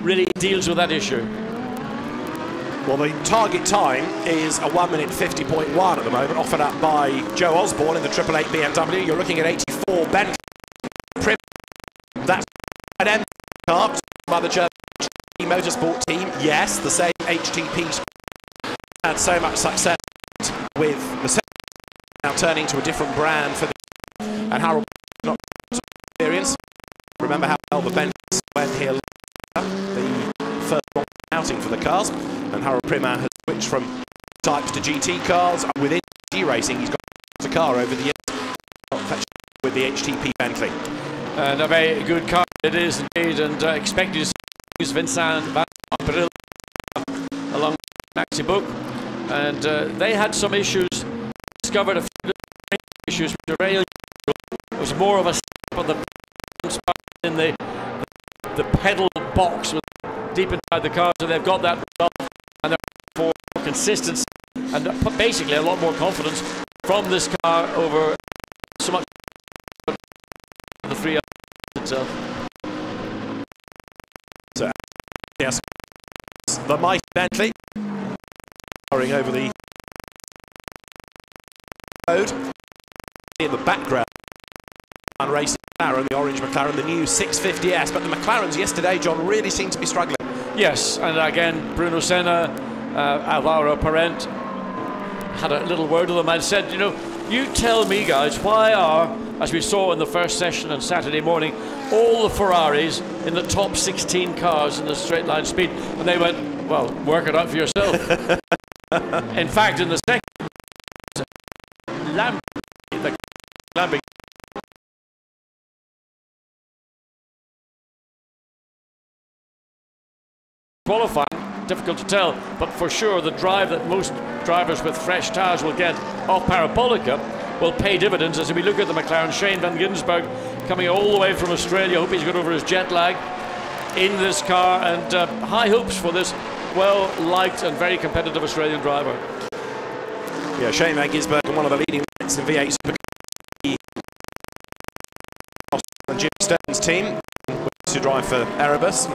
really deals with that issue? Well, the target time is a 1 minute 50.1 at the moment, offered up by Joe Osborne in the 888 BMW. You're looking at 84 Bentley. That's an M car by the German motorsport team. Yes, the same HTP had so much success with the now turning to a different brand for the and Harold not experience. Remember how well the Bentleys went here the first long outing for the cars, and Harold Primmer has switched from types to GT cars. Within GT racing, he's got a car over the years with the HTP Bentley. And a very good car it is indeed, and expected to use Vincent Van April along with Maxi Book, and they had some issues, discovered a few issues with the rail. It was more of a step on the in the pedal box with deep inside the car, so they've got that result, and they're for consistency and basically a lot more confidence from this car over so much the three itself. So yes, the mighty Bentley powering over the road in the background. And racing McLaren, the orange McLaren, the new 650S, but the McLarens yesterday, John, really seemed to be struggling. Yes, and again, Bruno Senna, Alvaro Parent had a little word with them and said, you know, you tell me guys, why are, as we saw in the first session on Saturday morning, all the Ferraris in the top 16 cars in the straight line speed? And they went, well, work it out for yourself. In fact, in the second, Lamborghini qualifying, difficult to tell, but for sure the drive that most drivers with fresh tyres will get off Parabolica will pay dividends. As we look at the McLaren, Shane van Gisbergen coming all the way from Australia, hope he's got over his jet lag in this car, and high hopes for this well-liked and very competitive Australian driver. Yeah, Shane van Gisbergen, one of the leading lights in V8 Supercar, and Jim Stern's team, to drive for Erebus.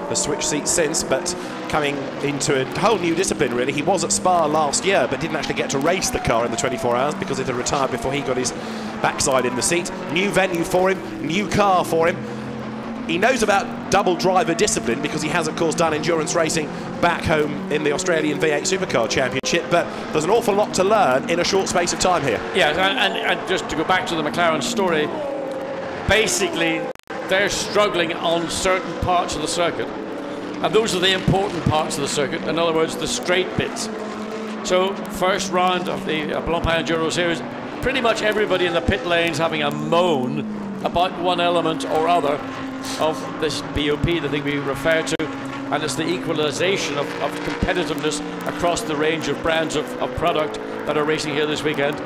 Has switched seats since, but coming into a whole new discipline really. He was at Spa last year, but didn't actually get to race the car in the 24 hours because it had retired before he got his backside in the seat. New venue for him, new car for him. He knows about double driver discipline because he has of course done endurance racing back home in the Australian V8 Supercar Championship, but there's an awful lot to learn in a short space of time here. Yeah, and just to go back to the McLaren story, basically they're struggling on certain parts of the circuit, and those are the important parts of the circuit, in other words the straight bits. So first round of the Blancpain Enduro Series, pretty much everybody in the pit lanes having a moan about one element or other of this BOP, the thing we refer to, and it's the equalization of competitiveness across the range of brands of product that are racing here this weekend.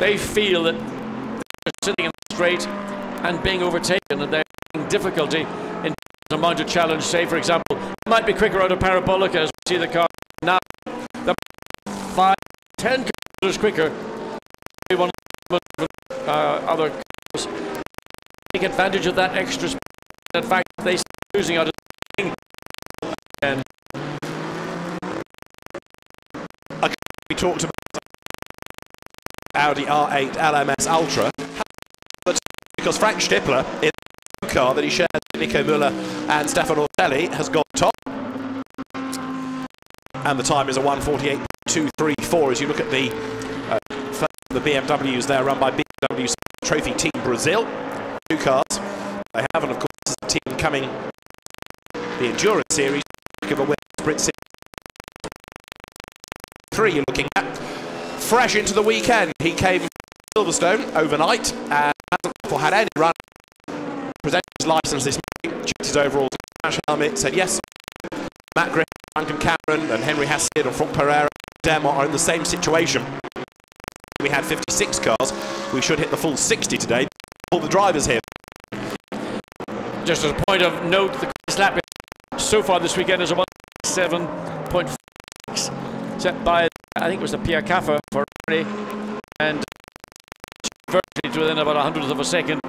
They feel that they're sitting in the straight and being overtaken, and they're having difficulty in the amount of challenge. Say, for example, it might be quicker out of Parabolica as we see the car now. The 5-10 kilometers quicker. One other cars take advantage of that extra speed. In fact, they start losing out of and we talked about Audi R8 LMS Ultra, because Frank Stippler in the car that he shared with Nico Müller and Stefan Ortelli has got top, and the time is a 1:48.234 as you look at the BMWs there run by BMW Trophy Team Brazil. Two cars they have, and of course this is a team coming the Endurance Series of a win sprint series 3 you're looking at. Fresh into the weekend, he came from Silverstone overnight and hasn't had any run. Presented his licence this morning, checked his overall crash helmet, said yes. Matt Griffin, Duncan Cameron and Henry Hasid and Franck Pereira are in the same situation. We had 56 cars, we should hit the full 60 today. All the drivers here. Just as a point of note, the quickest lap so far this weekend is a 1:7.6 set by, I think it was the Pierre Caffer for and virtually within about 100th of a second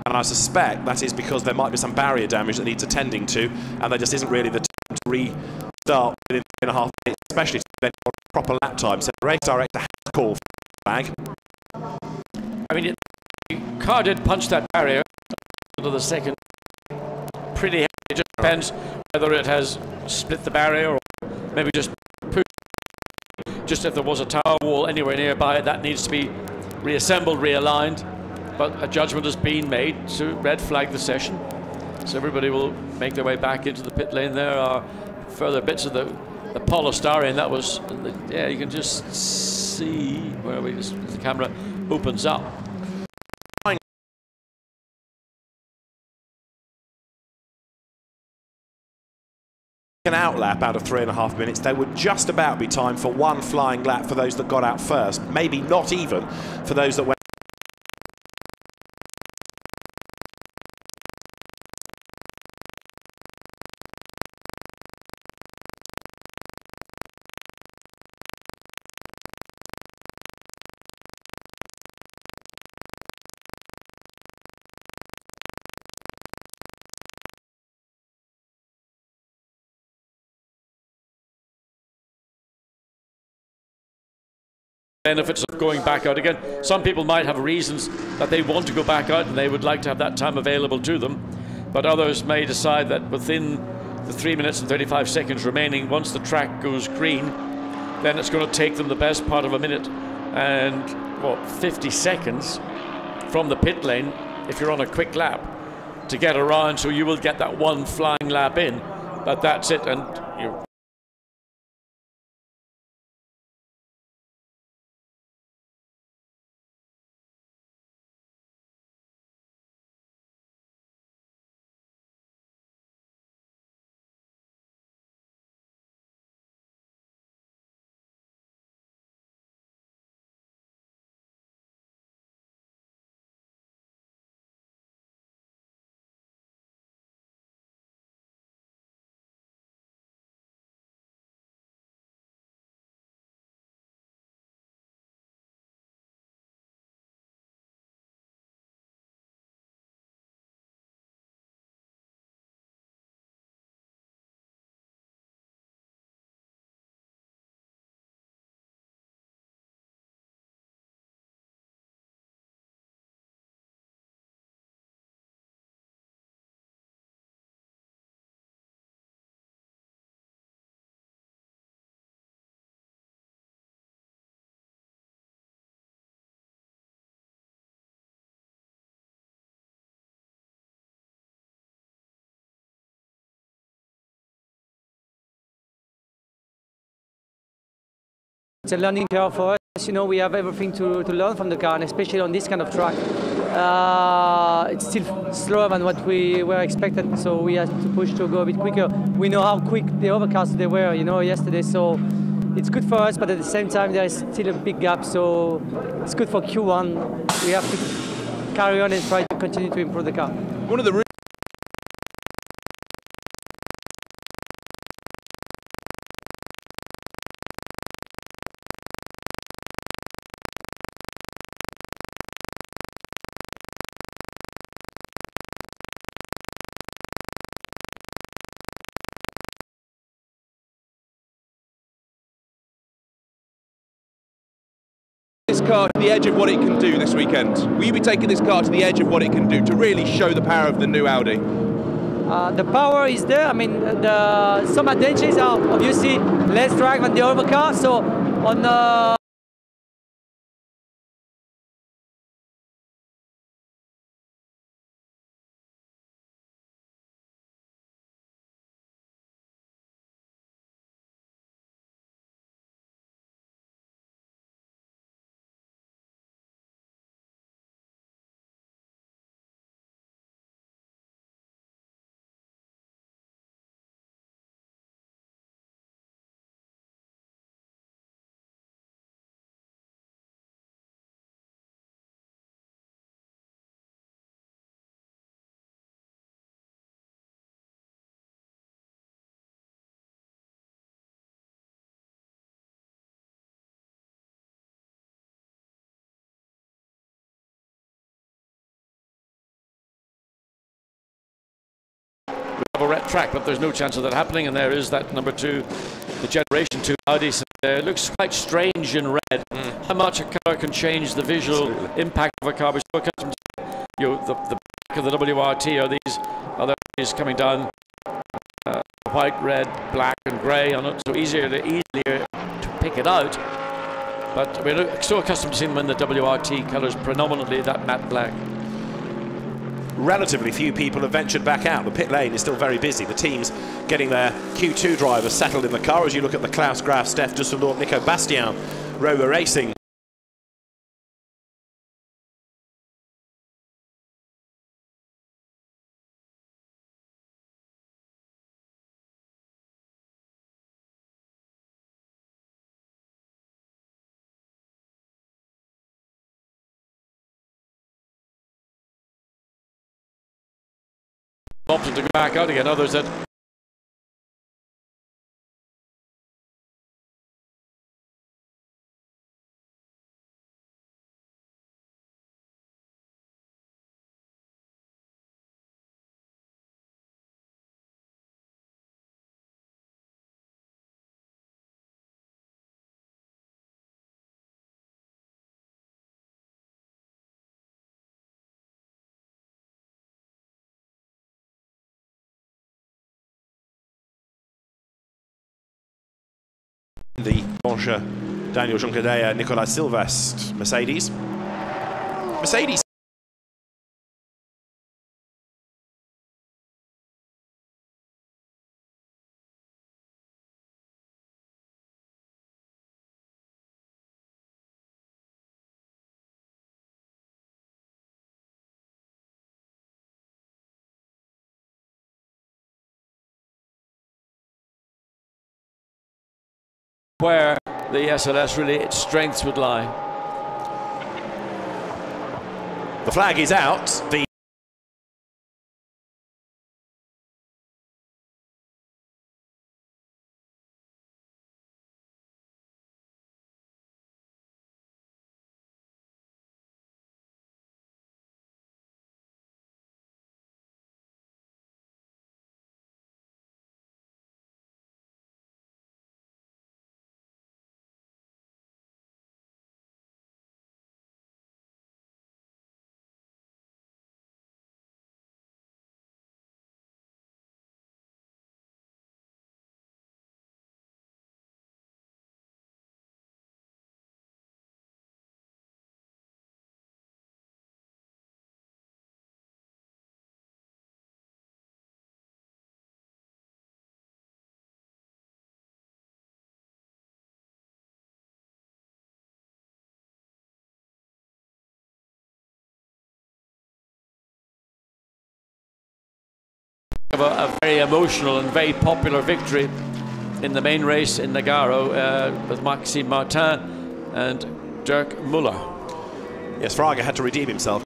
And I suspect that is because there might be some barrier damage that needs attending to, and there just isn't really the time to restart within 3.5 minutes, especially then for a proper lap time. So the race director has to call for flag. I mean, the car did punch that barrier into the second pretty heavy. It just depends whether it has split the barrier or maybe just pushed. Just if there was a tower wall anywhere nearby, that needs to be reassembled, realigned. But a judgment has been made to red flag the session. So everybody will make their way back into the pit lane. There are further bits of the polystyrene that was, yeah, you can just see where the camera opens up. An out lap out of 3.5 minutes, there would just about be time for one flying lap for those that got out first, maybe not even for those that went. Benefits of going back out again. Some people might have reasons that they want to go back out and they would like to have that time available to them, but others may decide that within the 3 minutes and 35 seconds remaining, once the track goes green, then it's going to take them the best part of a minute and 50 seconds from the pit lane if you're on a quick lap to get around, so you will get that one flying lap in, but that's it. And you're It's a learning curve for us. You know, we have everything to learn from the car, and especially on this kind of track. It's still slower than what we were expected, so we have to push to go a bit quicker. We know how quick the other cars they were, you know, yesterday, so it's good for us, but at the same time there is still a big gap, so it's good for Q1. We have to carry on and try to continue to improve the car. One of the this car to the edge of what it can do this weekend? Will you be taking this car to the edge of what it can do to really show the power of the new Audi? The power is there. I mean, some advantages are obviously less drag than the other car. So on red track, but there's no chance of that happening. And there is that number 2, the Generation 2 Audi. It looks quite strange in red. How much a car can change the visual impact of a car. We're so accustomed to, the back of the WRT are these other coming down, white, red, black, and grey on it. So easier to pick it out. But we're so accustomed to seeing them in the WRT colours, predominantly that matte black. Relatively few people have ventured back out. The pit lane is still very busy. The team's getting their Q2 drivers settled in the car. As you look at the Klaus Graf, Steph Dusseldorf, Nico Bastian, Rover Racing. Option to go back out again. Others that The Porsche, Daniel Juncadella, Nicolas Silvestre, Mercedes. where the SLS really its strengths would lie. The flag is out. The A very emotional and very popular victory in the main race in Nagaro with Maxime Martin and Dirk Muller. yes, Fraga had to redeem himself.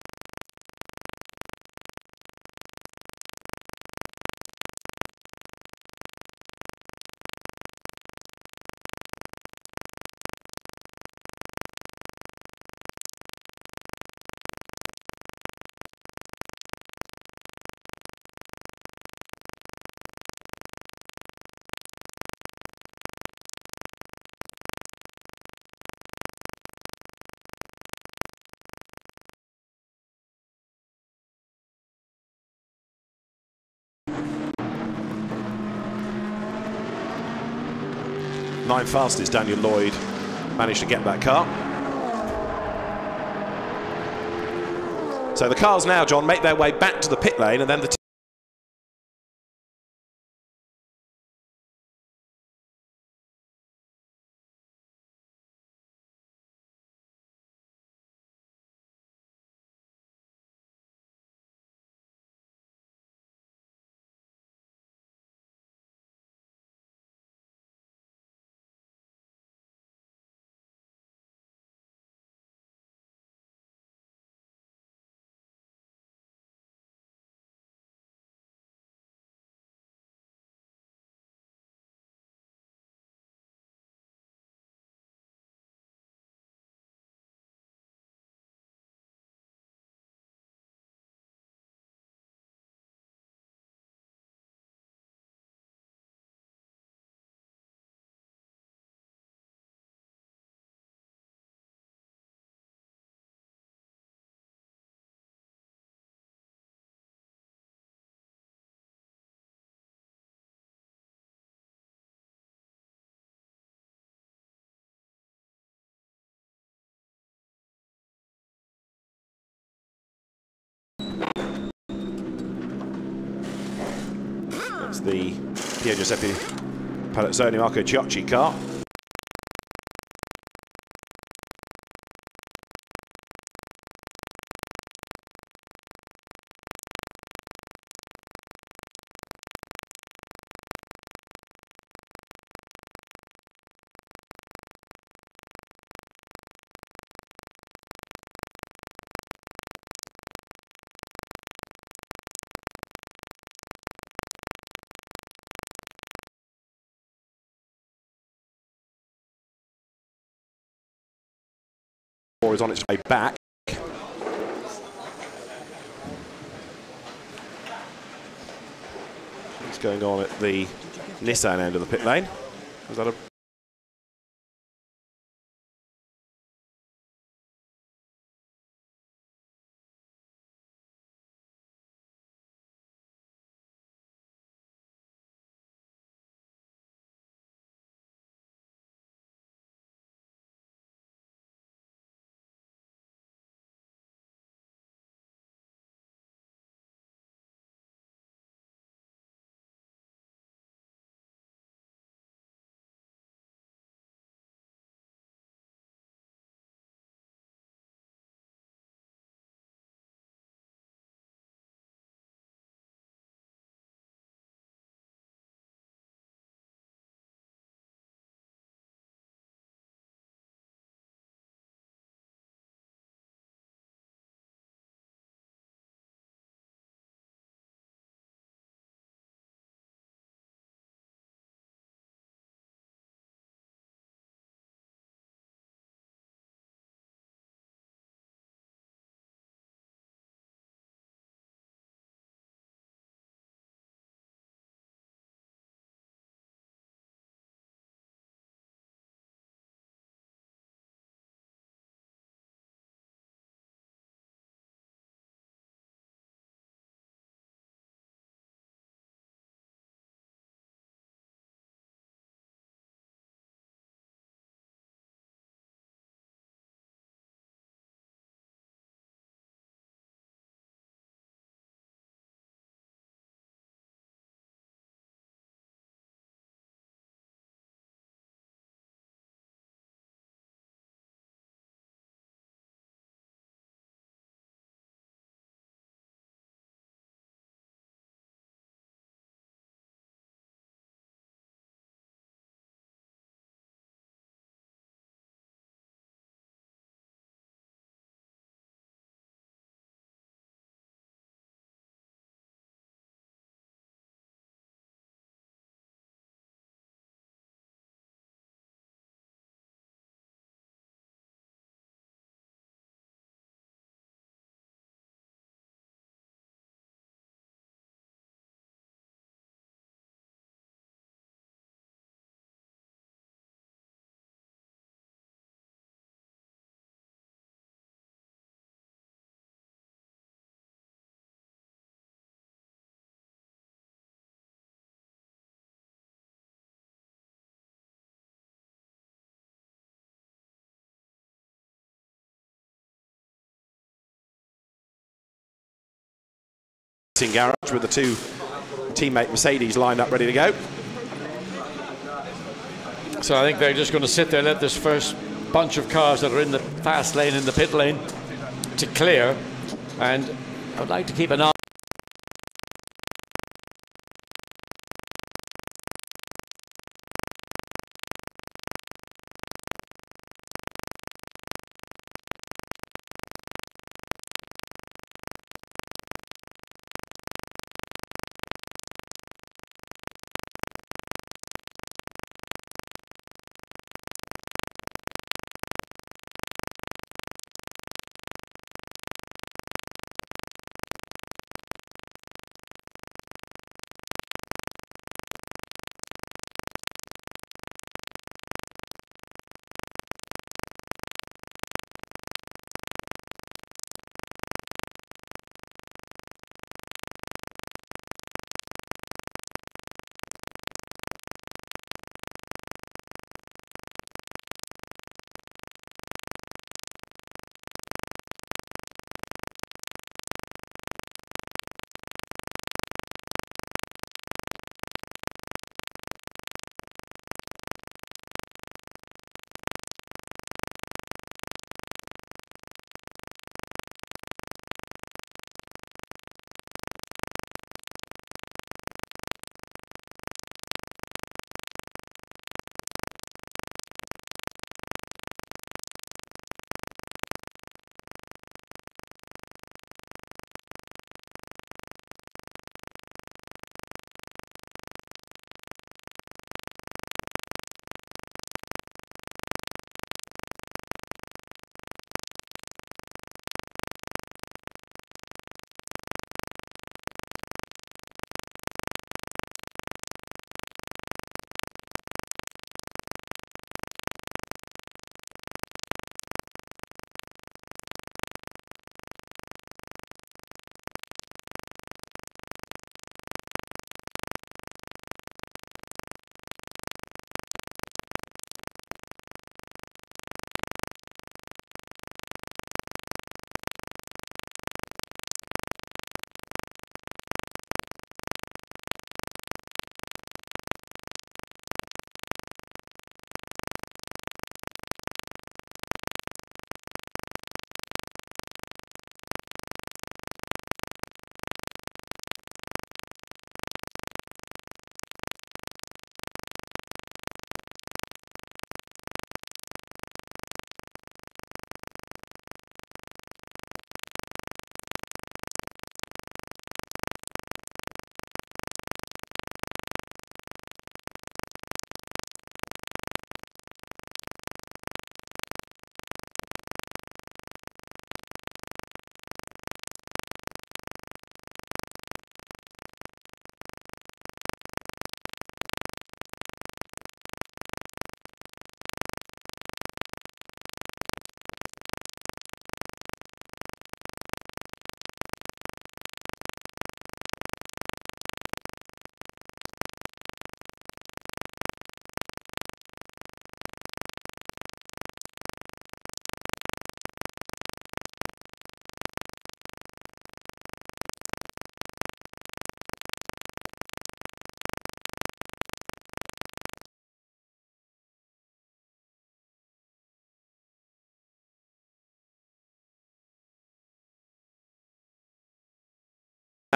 Nine fastest, Daniel Lloyd managed to get that car. So the cars now, John, make their way back to the pit lane, and then the That's the Pier Giuseppe Palazzoni Marco Ciocci car. Is on its way back. What's going on at the Nissan end of the pit lane? Is that a garage with the two teammate Mercedes lined up ready to go? So I think they're just going to sit there, let this first bunch of cars that are in the fast lane, in the pit lane, to clear. And I would like to keep an eye.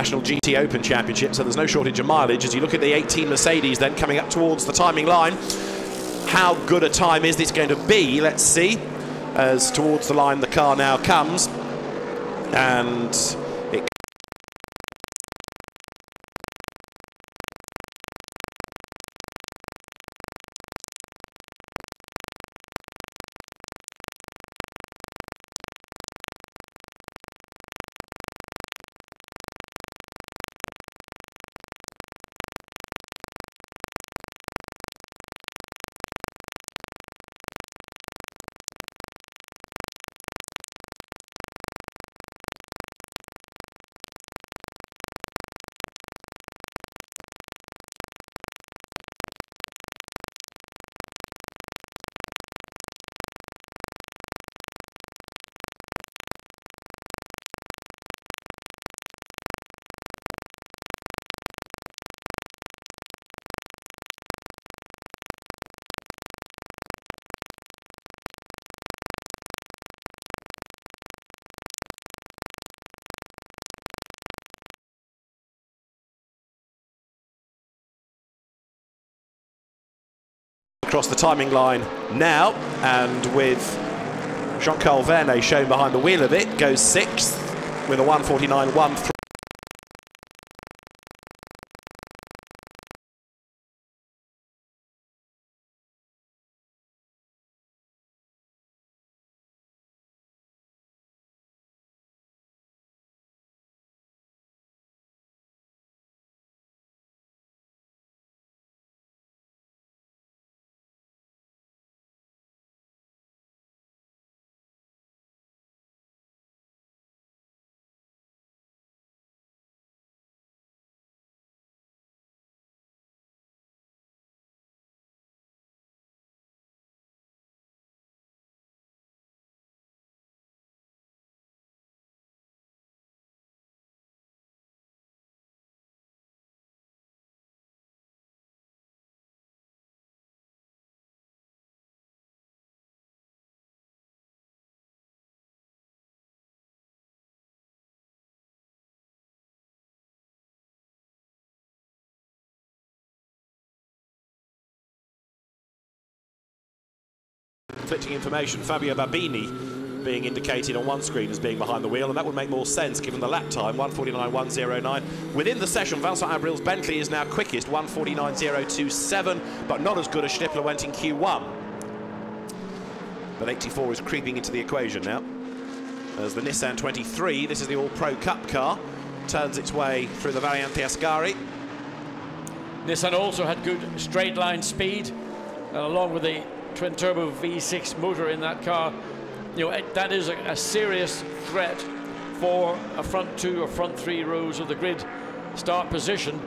International GT Open Championship, so there's no shortage of mileage. As you look at the 18 Mercedes then coming up towards the timing line, how good a time is this going to be? Let's see. As towards the line the car now comes, and it across the timing line now, and with Jean-Carl Vernet shown behind the wheel of it, goes 6th with a 1:49.13. Conflicting information, Fabio Babini being indicated on one screen as being behind the wheel, and that would make more sense given the lap time, 1:49.109. Within the session, Vincent Abril's Bentley is now quickest, 1:49.027, but not as good as Schnippler went in Q1. But 84 is creeping into the equation now. As the Nissan 23, this is the All-Pro Cup car, turns its way through the Variante Ascari. Nissan also had good straight line speed, and along with the twin-turbo V6 motor in that car, you know, that is a serious threat for a front 2 or front 3 rows of the grid start position.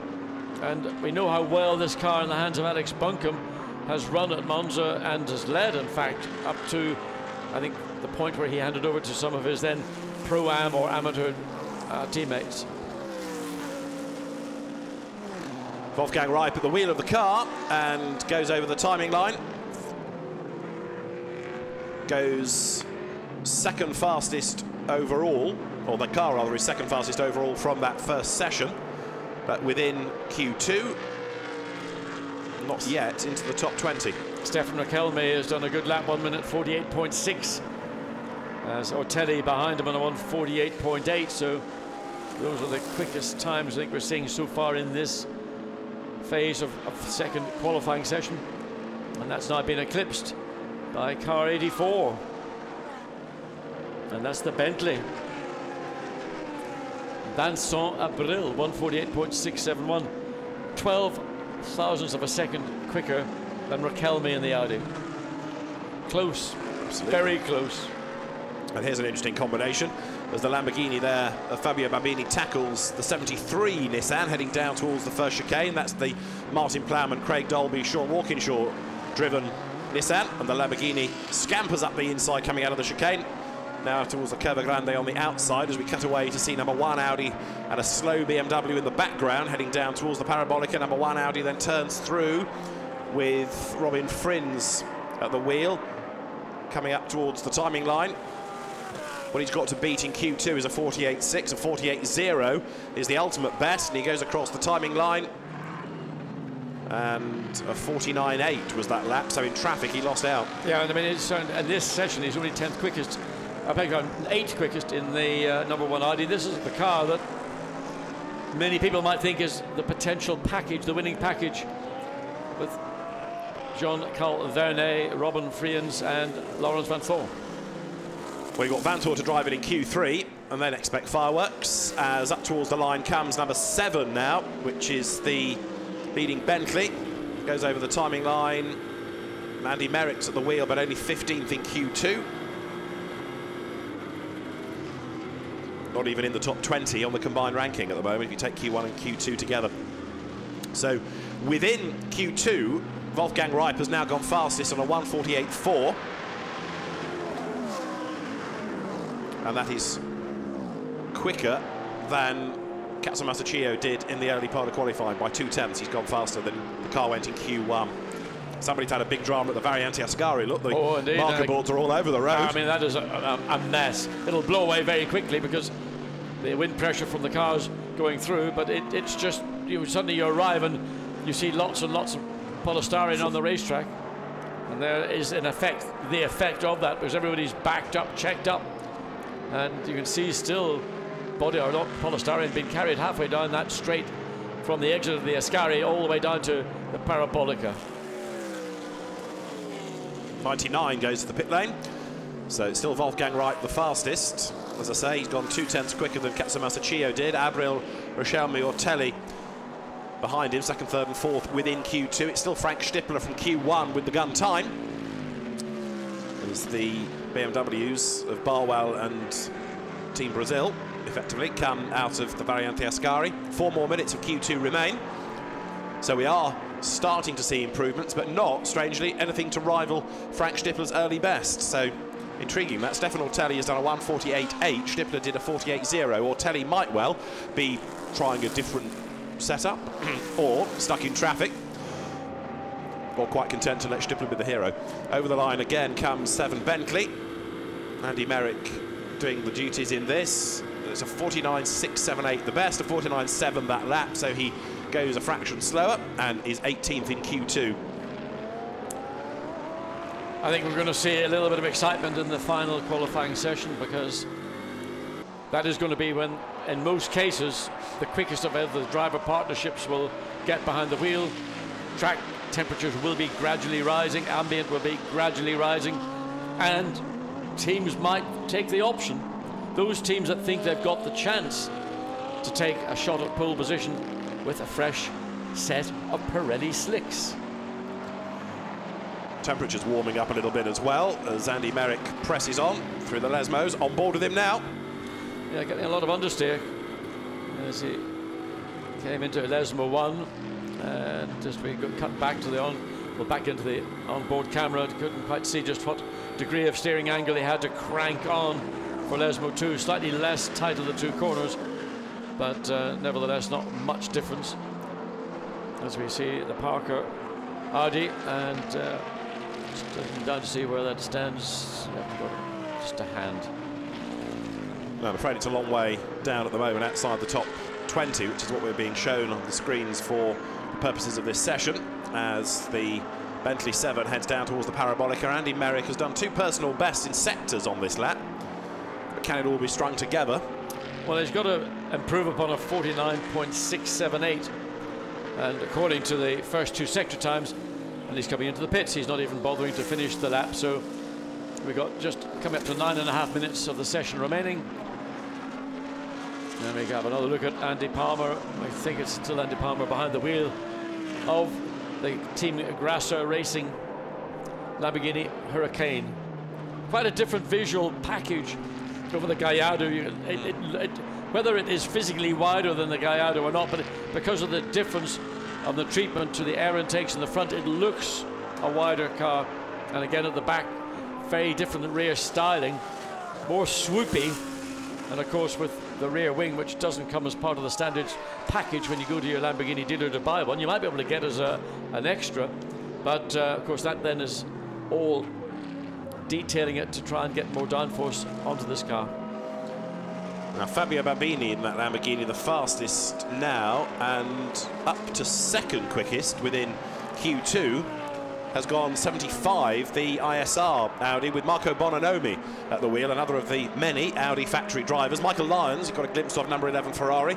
And we know how well this car in the hands of Alex Buncombe has run at Monza, and has led, in fact, up to, I think, the point where he handed over to some of his then pro-am or amateur teammates. Wolfgang Reip at the wheel of the car and goes over the timing line. Goes second fastest overall, or the car rather is second fastest overall from that first session, but within Q2, not yet into the top 20. Stefan Raquelme has done a good lap, 1:48.6, as Ortelli behind him on a 1:48.8, so those are the quickest times I think we're seeing so far in this phase of second qualifying session, and that's now been eclipsed by car 84, and that's the Bentley. Vincent Abril, 1:48.671, 12 thousandths of a second quicker than Raquelme in the Audi. Close, very close. And here's an interesting combination as the Lamborghini there, Fabio Babini tackles the 73 Nissan heading down towards the first chicane. That's the Martin Plowman, Craig Dolby, Sean Walkinshaw driven Nissan, and the Lamborghini scampers up the inside coming out of the chicane. Now towards the Curva Grande on the outside as we cut away to see number 1 Audi and a slow BMW in the background heading down towards the Parabolica. Number 1 Audi then turns through with Robin Frins at the wheel coming up towards the timing line. What he's got to beat in Q2 is a 48.6, a 48.0 is the ultimate best, and he goes across the timing line. And a 49.8 was that lap, so in traffic he lost out. Yeah, and I mean, in this session he's only 10th quickest, I beg your pardon, 8th quickest in the number 1 Audi. This is the car that many people might think is the potential package, the winning package, with Jean-Carl Vernet, Robin Friens and Laurens van Thorn. Well, you've got Van Thorn to drive it in Q3, and then expect fireworks, as up towards the line comes number 7 now, which is the leading Bentley. Goes over the timing line. Andy Merrick's at the wheel, but only 15th in Q2. Not even in the top 20 on the combined ranking at the moment, if you take Q1 and Q2 together. So within Q2, Wolfgang Reip has now gone fastest on a 1:48.4. And that is quicker than Katsumasa did in the early part of qualifying by 2/10. He's gone faster than the car went in Q1. Somebody's had a big drama at the Variante Ascari. Look, the marker boards are all over the road. I mean, that is a mess. It'll blow away very quickly because the wind pressure from the cars going through, but it's just, suddenly you arrive and you see lots and lots of polystyrene on the racetrack, and there is in effect the effect of that, because everybody's backed up, checked up, and you can see still body or not polystyrene being carried halfway down that straight from the exit of the Ascari all the way down to the Parabolica. 99 goes to the pit lane, so it's still Wolfgang Reip the fastest. As I say, he's gone 2/10 quicker than Katsumasa did. Abril Rochelmi Ortelli behind him, 2nd, 3rd and 4th within Q2. It's still Frank Stippler from Q1 with the gun time, as the BMWs of Barwell and Team Brazil effectively come out of the Variante Ascari. 4 more minutes of Q2 remain, so we are starting to see improvements, but not, strangely, anything to rival Frank Stippler's early best. So intriguing that. Stefan Ortelli has done a 1:48.8, Stippler did a 48.0. Ortelli might well be trying a different setup or stuck in traffic, or quite content to let Stippler be the hero. Over the line again comes 7 Bentley. Andy Merrick doing the duties in this. It's a 49.678 the best, a 49.7 that lap, so he goes a fraction slower and is 18th in Q2. I think we're going to see a little bit of excitement in the final qualifying session, because that is going to be when, in most cases, the quickest of the driver partnerships will get behind the wheel. Track temperatures will be gradually rising, ambient will be gradually rising, and teams might take the option. Those teams that think they've got the chance to take a shot at pole position with a fresh set of Pirelli slicks. Temperatures warming up a little bit as well as Andy Merrick presses on through the Lesmos. On board with him now. Yeah, getting a lot of understeer as he came into Lesmo 1, and just we got cut back to the back into the onboard camera. Couldn't quite see just what degree of steering angle he had to crank on for Lesmo 2. Slightly less tight of the 2 corners, but nevertheless not much difference as we see the Parker Audi, and just looking down to see where that stands. Haven't got it, just a hand. No, I'm afraid it's a long way down at the moment outside the top 20, which is what we're being shown on the screens for the purposes of this session, as the Bentley 7 heads down towards the Parabolica. Andy Merrick has done 2 personal bests in sectors on this lap, but can it all be strung together? Well, he's got to improve upon a 49.678, and according to the first 2 sector times, and he's coming into the pits, he's not even bothering to finish the lap, so we got just coming up to 9.5 minutes of the session remaining. And we have another look at Andy Palmer. I think it's still Andy Palmer behind the wheel of the Team Grasser Racing Lamborghini Hurricane. Quite a different visual package over the Gallardo. Whether it is physically wider than the Gallardo or not, but because of the difference of the treatment to the air intakes in the front, it looks a wider car. And again at the back, very different rear styling, more swoopy, and of course with the rear wing, which doesn't come as part of the standard package when you go to your Lamborghini dealer to buy one. You might be able to get as an extra, but of course that then is all detailing it to try and get more downforce onto this car. Now Fabio Babini in that Lamborghini, the fastest now, and up to second quickest within Q2 has gone 75, the ISR Audi, with Marco Bononomi at the wheel, another of the many Audi factory drivers. Michael Lyons, you've got a glimpse of number 11 Ferrari.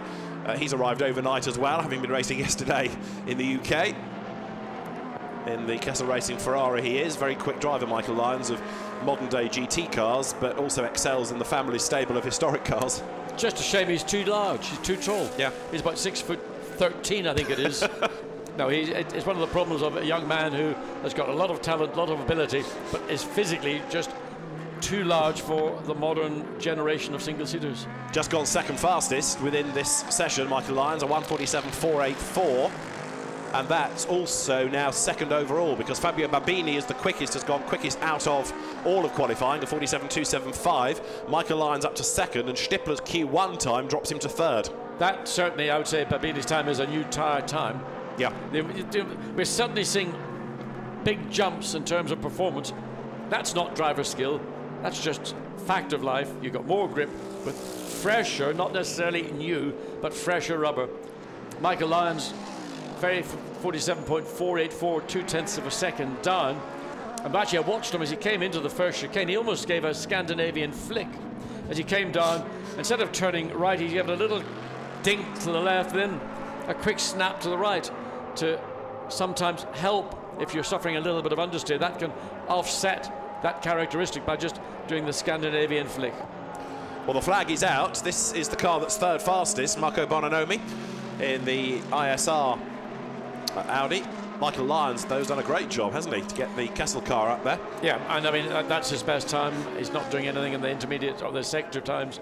He's arrived overnight as well, having been racing yesterday in the UK. In the Kessel Racing Ferrari he is. Very quick driver, Michael Lyons, of modern-day GT cars, but also excels in the family stable of historic cars. Just a shame he's too large, he's too tall. Yeah. He's about 6'13", I think it is. No, it's one of the problems of a young man who has got a lot of talent, a lot of ability, but is physically just too large for the modern generation of single-seaters. Just gone second fastest within this session, Michael Lyons, a 1:47.484. And that's also now second overall, because Fabio Babini is the quickest, has gone quickest out of all of qualifying, to 47.275. Michael Lyons up to second, and Stippler's Q1 time drops him to third. That certainly, I would say, Babini's time is a new tyre time. Yeah. We're suddenly seeing big jumps in terms of performance. That's not driver skill, that's just fact of life. You've got more grip with fresher, not necessarily new, but fresher rubber. Michael Lyons, very 47.484, 0.2 of a second down. And actually I watched him as he came into the first chicane. He almost gave a Scandinavian flick as he came down. Instead of turning right, he gave a little dink to the left, then a quick snap to the right to sometimes help if you're suffering a little bit of understeer. That can offset that characteristic by just doing the Scandinavian flick. Well, the flag is out. This is the car that's third fastest, Marco Bononomi, in the ISR Audi. Michael Lyons, though, has done a great job, hasn't he, to get the Kessel car up there? Yeah, and I mean, that's his best time. He's not doing anything in the intermediate or the sector times.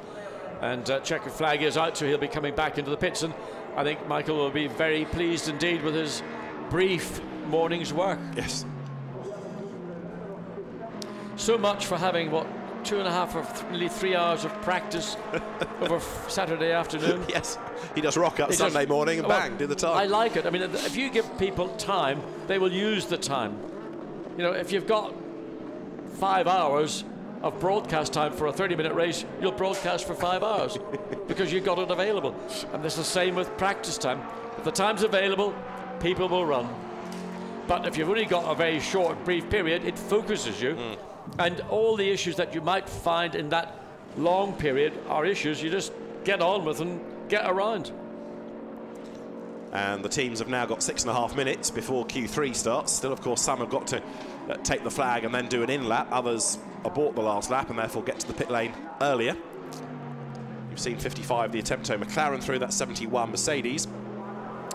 And checker flag is out, so he'll be coming back into the pits. And I think Michael will be very pleased indeed with his brief morning's work. Yes. So much for having, what, 2.5 or nearly 3 hours of practice over Saturday afternoon. Yes, he does rock up Sunday morning and bang, do the time. I like it. I mean, if you give people time, they will use the time. You know, if you've got 5 hours of broadcast time for a 30-minute race, you'll broadcast for 5 hours because you've got it available. And it's the same with practice time. If the time's available, people will run. But if you've only got a very short, brief period, it focuses you. And all the issues that you might find in that long period are issues you just get on with and get around. And the teams have now got 6.5 minutes before Q3 starts. Still, of course, some have got to take the flag and then do an in-lap. Others abort the last lap and therefore get to the pit lane earlier. You've seen 55, the Attempto McLaren through, that 71 Mercedes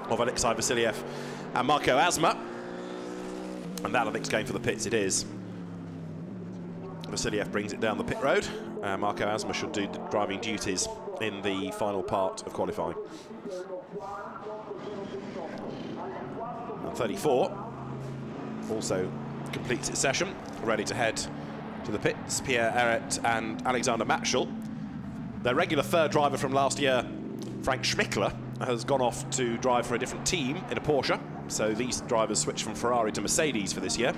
of Alexei Vasiliev and Marco Asma. And that, I think, is going for the pits. It is. Vasiliev brings it down the pit road. Marco Asma should do the driving duties in the final part of qualifying. And 34 also completes its session, ready to head to the pits. Pierre Eret and Alexander Matschel. Their regular third driver from last year, Frank Schmickler, has gone off to drive for a different team in a Porsche. So these drivers switch from Ferrari to Mercedes for this year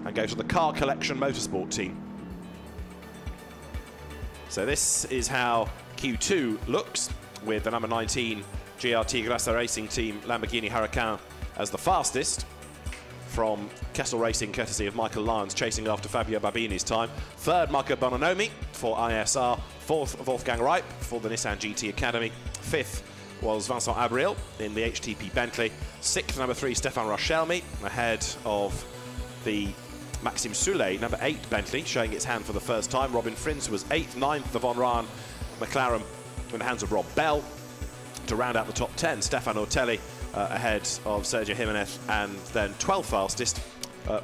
and go to the Car Collection Motorsport team. So this is how Q2 looks, with the number 19 GRT Grassa Racing Team Lamborghini Huracan as the fastest from Kessel Racing, courtesy of Michael Lyons, chasing after Fabio Babini's time. Third, Marco Bononomi for ISR. Fourth, Wolfgang Reip for the Nissan GT Academy. Fifth was Vincent Abril in the HTP Bentley. Sixth, number 3, Stefan Rochelmi, ahead of the Maxime Soulet, number 8 Bentley, showing its hand for the first time. Robin Frins was 8th, 9th, the Von Rahn McLaren in the hands of Rob Bell. To round out the top 10, Stefan Ortelli ahead of Sergio Jimenez, and then 12th fastest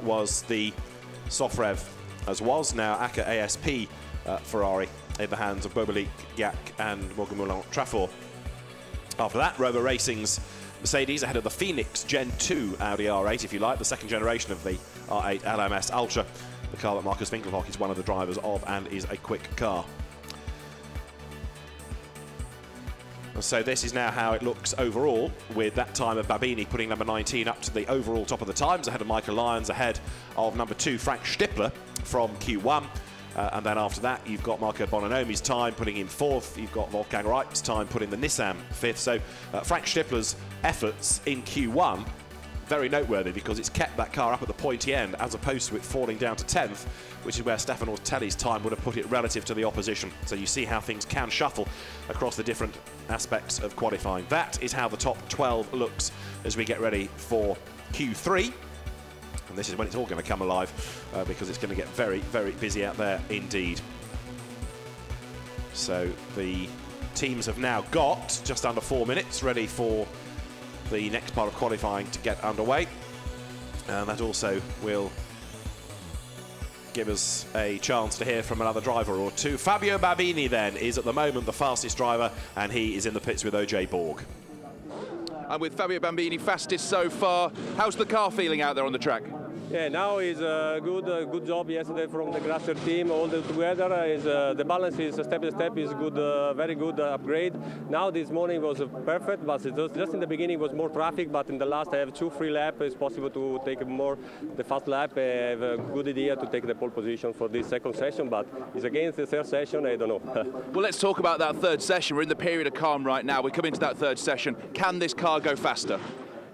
was the Sofrev, as was now ACA ASP Ferrari in the hands of Bobelik, Yak and Morgan Moulin Trafort. After that, Rover Racing's Mercedes ahead of the Phoenix Gen 2 Audi R8, if you like, the second generation of the R8 LMS Ultra, the car that Marcus Winkelhock is one of the drivers of and is a quick car. So this is now how it looks overall, with that time of Babini putting number 19 up to the overall top of the times, ahead of Michael Lyons, ahead of number 2 Frank Stippler from Q1. And then after that, you've got Marco Bononomi's time putting in 4th. You've got Wolfgang Reip's time putting the Nissan 5th. So Frank Stippler's efforts in Q1, very noteworthy because it's kept that car up at the pointy end as opposed to it falling down to 10th, which is where Stefan Ortelli's time would have put it relative to the opposition. So you see how things can shuffle across the different aspects of qualifying. That is how the top 12 looks as we get ready for Q3. And this is when it's all going to come alive because it's going to get very, very busy out there indeed. So the teams have now got just under 4 minutes ready for the next part of qualifying to get underway, and that also will give us a chance to hear from another driver or two. Fabio Babini then is at the moment the fastest driver, and he is in the pits with OJ Borg. And with Fabio Bambini fastest so far, how's the car feeling out there on the track? Yeah, now is a good job yesterday from the Grasser team. All together is the balance is step by step is good, very good upgrade. Now this morning was perfect, but just in the beginning was more traffic. But in the last I have 2 free laps. It's possible to take more the fast lap. I have a good idea to take the pole position for this second session, but it's against the third session. I don't know. Well, let's talk about that third session. We're in the period of calm right now. We're coming to that third session. Can this car go faster?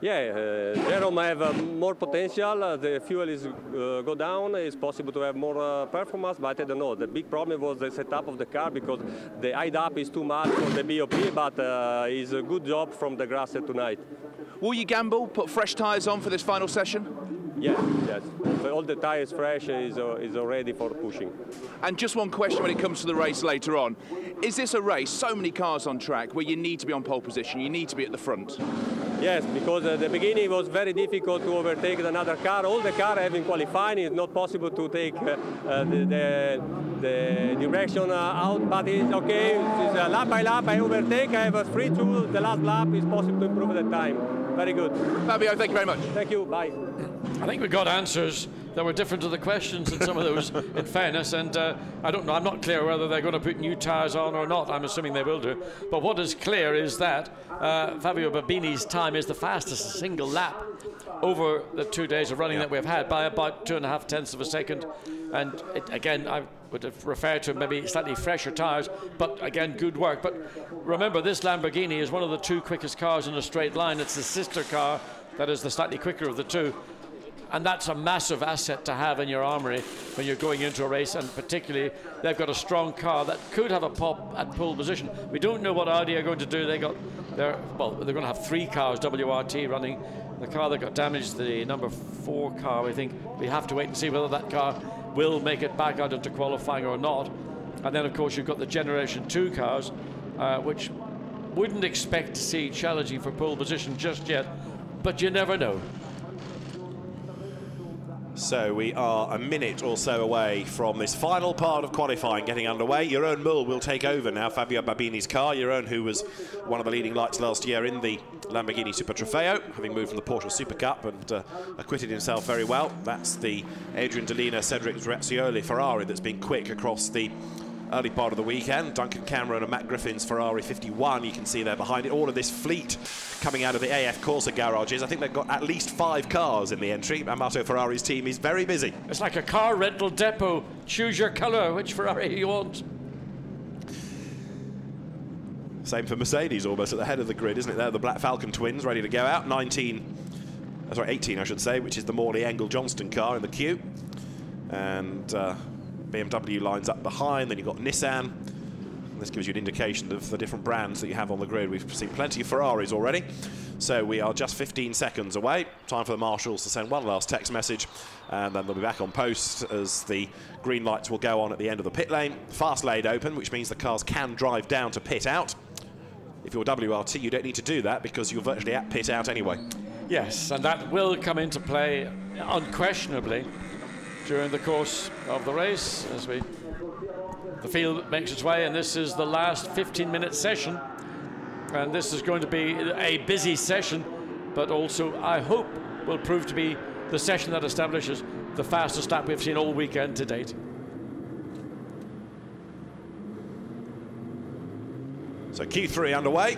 Yeah, Jerome have more potential. The fuel is go down. It's possible to have more performance, but I don't know. The big problem was the setup of the car because the hide up is too much for the BOP, but it's a good job from the Grasser tonight. Will you gamble, put fresh tyres on for this final session? Yeah, yes. All the tyres fresh is ready for pushing. And just one question when it comes to the race later on. Is this a race, so many cars on track, where you need to be on pole position, you need to be at the front? Yes, because at the beginning it was very difficult to overtake another car. All the cars having qualifying, it's not possible to take the direction out, but it's okay. It's lap by lap, I overtake, I have a 3-2, the last lap is possible to improve the time. Very good. Fabio, thank you very much. Thank you, bye. I think we got answers that were different to the questions in some of those, in fairness, and I don't know, I'm not clear whether they're going to put new tyres on or not. I'm assuming they will do. But what is clear is that Fabio Babini's time is the fastest single lap over the 2 days of running that we've had by about 2.5 tenths of a second. And again, I would have referred to maybe slightly fresher tyres, but again, good work. But remember, this Lamborghini is one of the 2 quickest cars in a straight line. It's the sister car that is the slightly quicker of the 2. And that's a massive asset to have in your armoury when you're going into a race, and particularly they've got a strong car that could have a pop at pole position. We don't know what Audi are going to do. They're going to have 3 cars, WRT, running. The car that got damaged, the number 4 car, I think we have to wait and see whether that car will make it back out into qualifying or not. And then, of course, you've got the Generation 2 cars, which wouldn't expect to see challenging for pole position just yet, but you never know. So we are a minute or so away from this final part of qualifying getting underway. Jeroen Mul will take over now Fabio Babini's car. Jeroen, who was one of the leading lights last year in the Lamborghini Super Trofeo, having moved from the Porsche Super Cup and acquitted himself very well. That's the Adrian Delina, Cedric Razzioli Ferrari that's been quick across the early part of the weekend. Duncan Cameron and Matt Griffin's Ferrari 51, you can see there behind it. All of this fleet coming out of the AF Corsa garages. I think they've got at least 5 cars in the entry. Amato Ferrari's team is very busy. It's like a car rental depot. Choose your colour, which Ferrari you want. Same for Mercedes, almost at the head of the grid, isn't it? They're the Black Falcon twins ready to go out. 18 I should say, which is the Morley Engel Johnston car in the queue. And BMW lines up behind. Then you've got Nissan. This gives you an indication of the different brands that you have on the grid. We've seen plenty of Ferraris already. So we are just 15 seconds away. Time for the marshals to send one last text message, and then they'll be back on post as the green lights will go on at the end of the pit lane. Fast lane open, which means the cars can drive down to pit out. If you're WRT, you don't need to do that because you're virtually at pit out anyway. Yes, and that will come into play unquestionably during the course of the race as the field makes its way, and this is the last 15-minute session, and this is going to be a busy session, but also I hope will prove to be the session that establishes the fastest lap we've seen all weekend to date. So Q3 underway.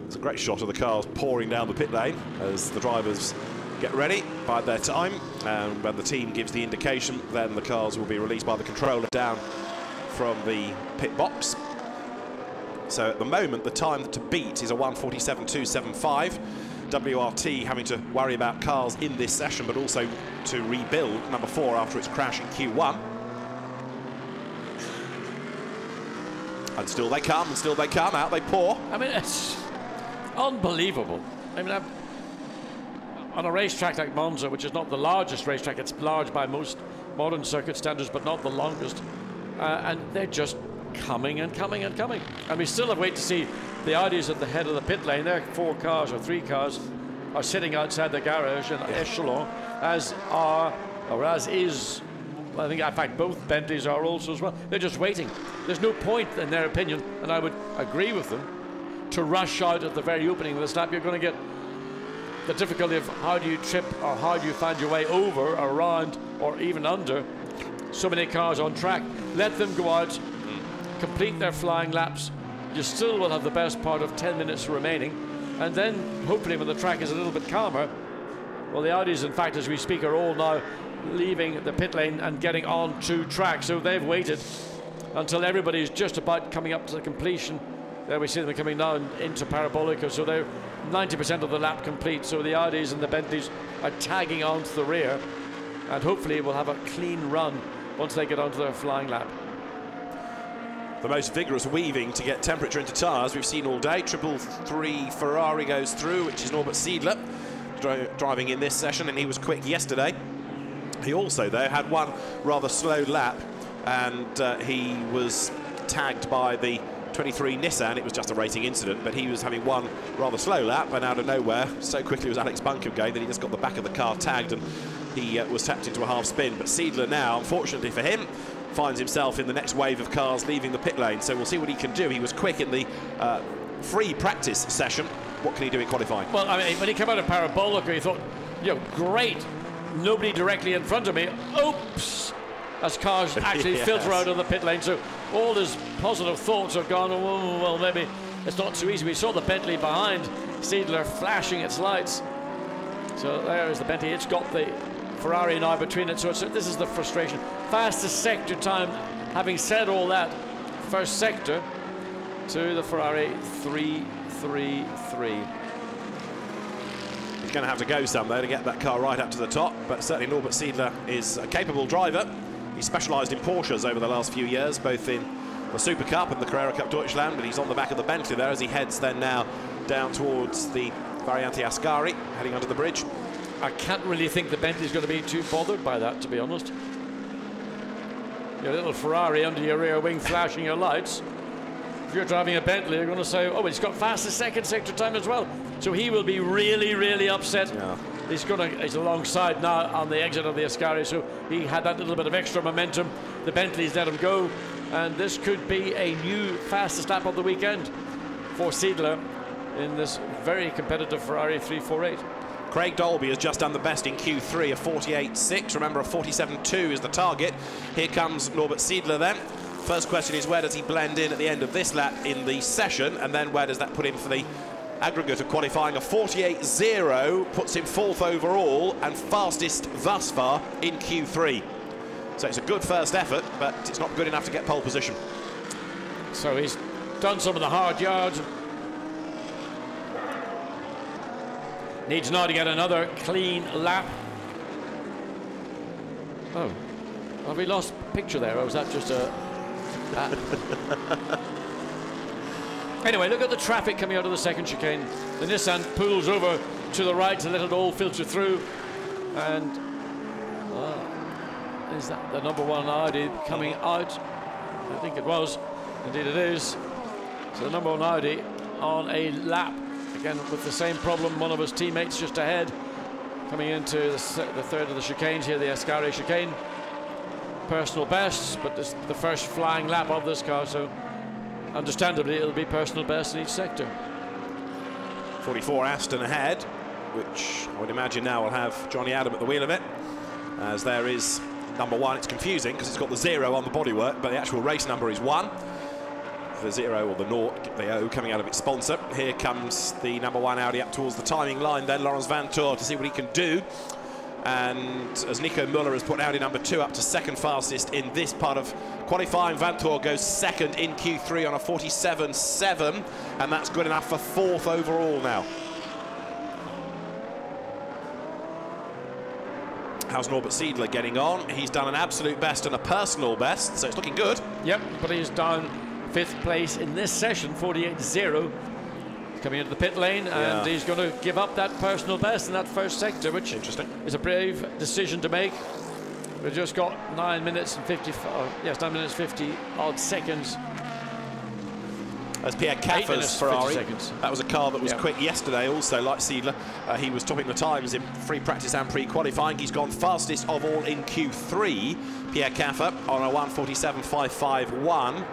It's a great shot of the cars pouring down the pit lane as the drivers get ready by their time, and when the team gives the indication, then the cars will be released by the controller down from the pit box. So at the moment, the time to beat is a 1:47.275. WRT having to worry about cars in this session, but also to rebuild number 4 after its crash in Q1. And still they come, out they pour. I mean, it's unbelievable. I mean, on a racetrack like Monza, which is not the largest racetrack, it's large by most modern circuit standards, but not the longest, and they're just coming and coming and coming. And we still have wait to see the Audis at the head of the pit lane. Their 4 cars or 3 cars are sitting outside the garage in echelon, as is, I think, in fact, both Bentleys are also as well. They're just waiting. There's no point, in their opinion, and I would agree with them, to rush out at the very opening of the lap. You're going to get the difficulty of how do you trip or how do you find your way over, around, or even under so many cars on track. Let them go out, complete their flying laps. You still will have the best part of 10 minutes remaining, and then hopefully when the track is a little bit calmer, well, the Audis, in fact, as we speak, are all now leaving the pit lane and getting on to track. So they've waited until everybody's just about coming up to the completion. There we see them coming down into Parabolica, so they're 90% of the lap complete. So the Audis and the Bentleys are tagging onto the rear, and hopefully will have a clean run once they get onto their flying lap. The most vigorous weaving to get temperature into tyres we've seen all day. 333 Ferrari goes through, which is Norbert Siedler driving in this session, and he was quick yesterday. He also, though, had one rather slow lap, and he was tagged by the 23 Nissan. It was just a racing incident, but he was having one rather slow lap, and out of nowhere, so quickly was Alex Buncombe going that he just got the back of the car tagged, and he was tapped into a half spin. But Siedler now, unfortunately for him, finds himself in the next wave of cars leaving the pit lane, so we'll see what he can do. He was quick in the free practice session. What can he do in qualifying? Well, I mean, when he came out of Parabolica, he thought, you know, great, nobody directly in front of me. Oops! As cars actually yes. filter out of the pit lane, so all his positive thoughts have gone, oh, well, maybe it's not so easy. We saw the Bentley behind Siedler flashing its lights. So there is the Bentley. It's got the Ferrari now between it, so this is the frustration. Fastest sector time, having said all that, first sector to the Ferrari 333. He's going to have to go somewhere to get that car right up to the top, but certainly Norbert Siedler is a capable driver. He specialised in Porsches over the last few years, both in the Super Cup and the Carrera Cup Deutschland, but he's on the back of the Bentley there as he heads then now down towards the Variante Ascari, heading under the bridge. I can't really think the Bentley's going to be too bothered by that, to be honest. Your little Ferrari under your rear wing flashing your lights. If you're driving a Bentley, you're going to say, oh, it's got fastest second sector time as well. So he will be really, really upset. Yeah. He's alongside now on the exit of the Ascari, so he had that little bit of extra momentum. The Bentley's let him go, and this could be a new fastest lap of the weekend for Siedler in this very competitive Ferrari 348. Craig Dolby has just done the best in Q3, a 48.6. Remember, a 47.2 is the target. Here comes Norbert Siedler then. First question is, where does he blend in at the end of this lap in the session, and then where does that put him for the aggregate of qualifying? A 48.0 puts him 4th overall and fastest thus far in Q3. So it's a good first effort, but it's not good enough to get pole position. So he's done some of the hard yards. Needs now to get another clean lap. Oh, have we lost picture there, or was that just a... Anyway, look at the traffic coming out of the second chicane. The Nissan pulls over to the right to let it all filter through. And is that the number 1 Audi coming out? I think it was. Indeed it is. So the number 1 Audi on a lap. Again, with the same problem, one of his teammates just ahead. Coming into the third of the chicanes here, the Ascari chicane. Personal bests, but this is the first flying lap of this car, so understandably it'll be personal best in each sector. 44 Aston ahead, which I would imagine now will have Johnny Adam at the wheel of it, as there is number 1. It's confusing because it's got the 0 on the bodywork, but the actual race number is 1. the 0 or the 0, the O coming out of its sponsor. Here comes the number 1 Audi up towards the timing line then, Laurens Vanthoor, to see what he can do. And as Nico Müller has put Audi number 2 up to second fastest in this part of qualifying, Vanthoor goes second in Q3 on a 47.7, and that's good enough for 4th overall now. How's Norbert Siedler getting on? He's done an absolute best and a personal best, so it's looking good. Yep, but he's down 5th place in this session, 48.0. Coming into the pit lane, and he's going to give up that personal best in that first sector, which is a brave decision to make. We've just got 9 minutes and 50 odd seconds. As Pierre Caffer's Ferrari, that was a car that was quick yesterday also, like Siedler. He was topping the times in free practice and pre-qualifying. He's gone fastest of all in Q3, Pierre Caffer, on a 1:47.551.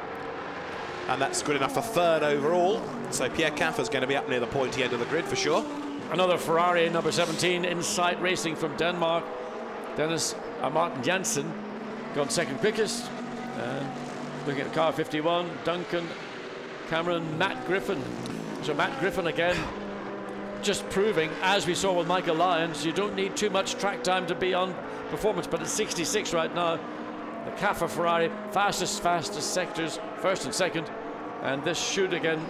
And that's good enough for 3rd overall. So Pierre Caffer's going to be up near the pointy end of the grid for sure. Another Ferrari, number 17, Insight Racing from Denmark. Martin Jansen, gone second quickest. Looking at car 51, Duncan Cameron, Matt Griffin. So Matt Griffin again, just proving, as we saw with Michael Lyons, you don't need too much track time to be on performance, but it's 66 right now. The Caffer Ferrari, fastest sectors, 1st and 2nd, and this should again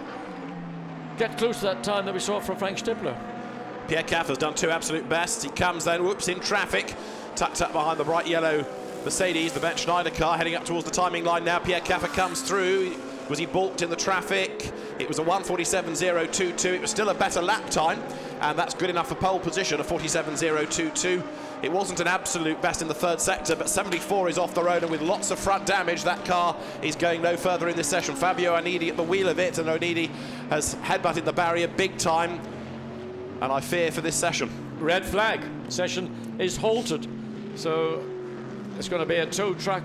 get close to that time that we saw from Frank Stippler. Pierre Caffer's done 2 absolute bests. He comes then, whoops, in traffic, tucked up behind the bright yellow Mercedes, the Ben Schneider car, heading up towards the timing line now. Pierre Caffer comes through. Was he balked in the traffic? It was a 1:47.022. It was still a better lap time, and that's good enough for pole position, a 47.022. It wasn't an absolute best in the 3rd sector, but 74 is off the road, and with lots of front damage, that car is going no further in this session. Fabio Onidi at the wheel of it, and Onidi has headbutted the barrier big time, and I fear for this session. Red flag. Session is halted, so it's going to be a tow truck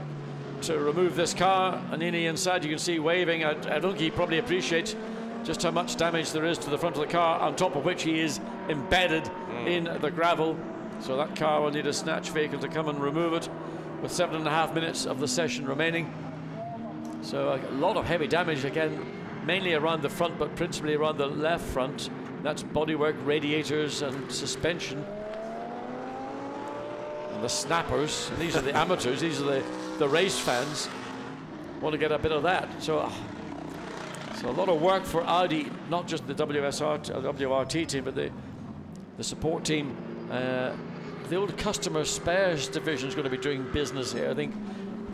to remove this car. Onidi inside, you can see waving. I don't think he probably appreciates just how much damage there is to the front of the car, on top of which he is embedded in the gravel. So that car will need a snatch vehicle to come and remove it, with 7.5 minutes of the session remaining. So a lot of heavy damage again, mainly around the front, but principally around the left front. That's bodywork, radiators and suspension. And the snappers, and these are the amateurs, these are the race fans, want to get a bit of that. So a lot of work for Audi, not just the WRT team, but the support team. The old customer spares division is going to be doing business here. I think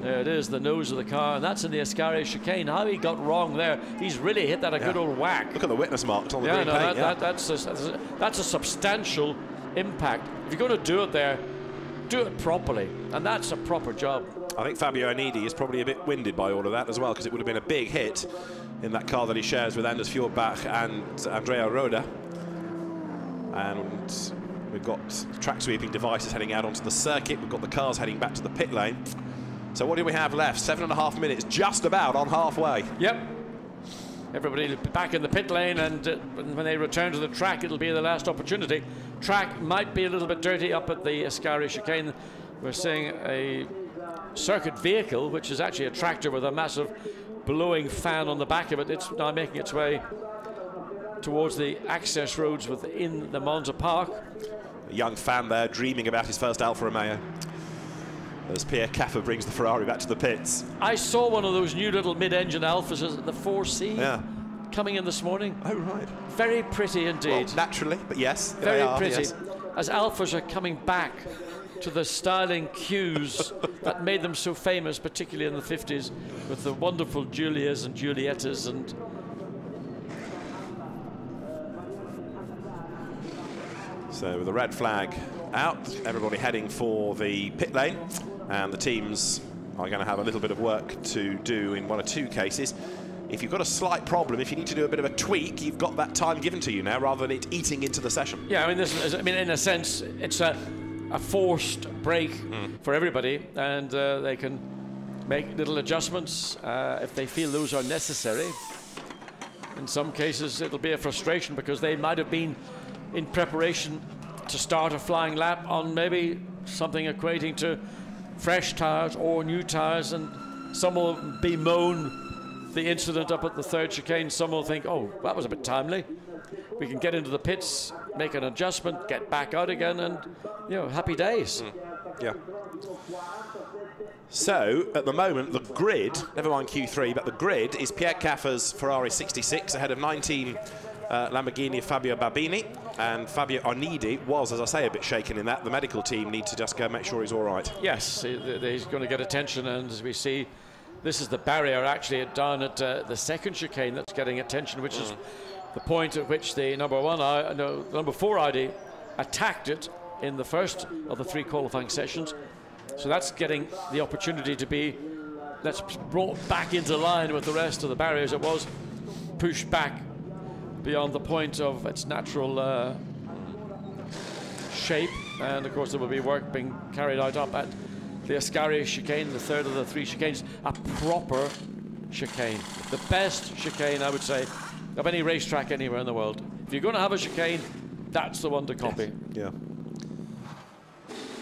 there it is, the nose of the car, and that's in the Ascari chicane. How he got wrong there. He's really hit that a good old whack. Look at the witness marks on the green paint. That's a substantial impact. If you're going to do it there, do it properly, and that's a proper job. I think Fabio Onidi is probably a bit winded by all of that as well, because it would have been a big hit in that car that he shares with Anders Fjordbach and Andrea Roda. And we've got track sweeping devices heading out onto the circuit. We've got the cars heading back to the pit lane. So what do we have left? 7.5 minutes, just about on halfway. Yep. Everybody back in the pit lane, and when they return to the track, it'll be the last opportunity. Track might be a little bit dirty up at the Ascari chicane. We're seeing a circuit vehicle, which is actually a tractor with a massive blowing fan on the back of it. It's now making its way towards the access roads within the Monza Park. A young fan there dreaming about his first Alfa Romeo, as Pierre Caffer brings the Ferrari back to the pits. I saw one of those new little mid-engine Alphas, the 4C, coming in this morning. Oh, right. Very pretty indeed. Well, naturally, but yes. Very pretty. Yes. As Alphas are coming back to the styling cues that made them so famous, particularly in the 50s, with the wonderful Giulias and Giuliettas and... So with the red flag out, everybody heading for the pit lane, and the teams are going to have a little bit of work to do in one or two cases. If you've got a slight problem, if you need to do a bit of a tweak, you've got that time given to you now, rather than it eating into the session. Yeah, I mean, in a sense, it's a forced break for everybody, and they can make little adjustments if they feel those are necessary. In some cases, it'll be a frustration because they might have been in preparation to start a flying lap on maybe something equating to fresh tires or new tires, and some will bemoan the incident up at the third chicane, some will think, oh, that was a bit timely. We can get into the pits, make an adjustment, get back out again, and, you know, happy days. Yeah. So, at the moment, the grid, never mind Q3, but the grid is Pierre Caffer's Ferrari 66 ahead of 19 Lamborghini Fabio Babini, and Fabio Onidi was, as I say, a bit shaken in that. The medical team need to just go make sure he's all right. Yes, he's going to get attention, and as we see, this is the barrier actually down at the second chicane that's getting attention, which is the point at which the number 4 Audi attacked it in the first of the 3 qualifying sessions. So that's getting the opportunity to be, that's brought back into line with the rest of the barriers. It was pushed back beyond the point of its natural shape, and of course there will be work being carried out up at the Ascari chicane, the third of the 3 chicanes, a proper chicane, the best chicane, I would say, of any racetrack anywhere in the world. If you're going to have a chicane, that's the one to copy. Yes. Yeah.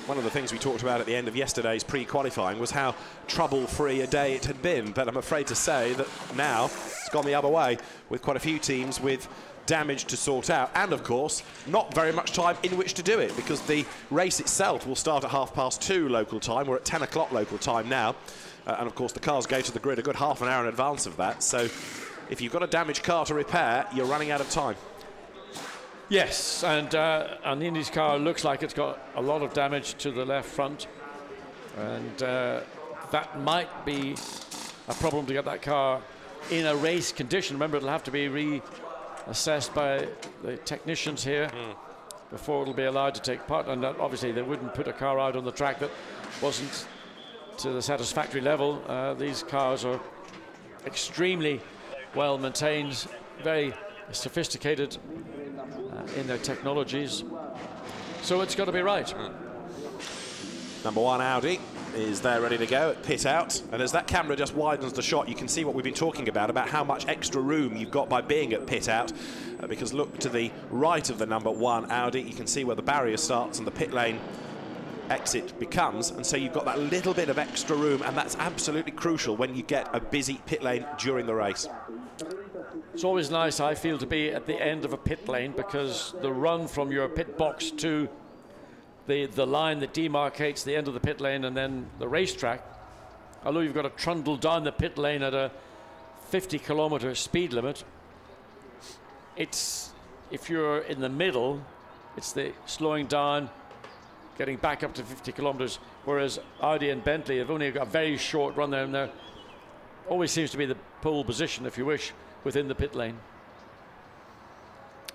One of the things we talked about at the end of yesterday's pre-qualifying was how trouble-free a day it had been, but I'm afraid to say that now it's gone the other way, with quite a few teams with damage to sort out, and of course not very much time in which to do it, because the race itself will start at 2:30 local time. We're at 10 o'clock local time now, and of course the cars go to the grid a good half an hour in advance of that, so if you've got a damaged car to repair, you're running out of time. Yes, and Indy's car looks like it's got a lot of damage to the left front, and that might be a problem to get that car in a race condition. Remember, it'll have to be reassessed by the technicians here before it'll be allowed to take part, and obviously they wouldn't put a car out on the track that wasn't to the satisfactory level. These cars are extremely well maintained, very sophisticated in their technologies, so it's got to be right. Number 1 Audi is there ready to go at pit out, and as that camera just widens the shot, you can see what we've been talking about how much extra room you've got by being at pit out, because look to the right of the number 1 Audi, you can see where the barrier starts and the pit lane exit becomes, and so you've got that little bit of extra room, and that's absolutely crucial when you get a busy pit lane during the race. It's always nice, I feel, to be at the end of a pit lane, because the run from your pit box to the line that demarcates the end of the pit lane and then the racetrack, although you've got to trundle down the pit lane at a 50-kilometer speed limit, it's, if you're in the middle, it's the slowing down, getting back up to 50 kilometers, whereas Audi and Bentley have only got a very short run there, and there always seems to be the pole position, if you wish, within the pit lane.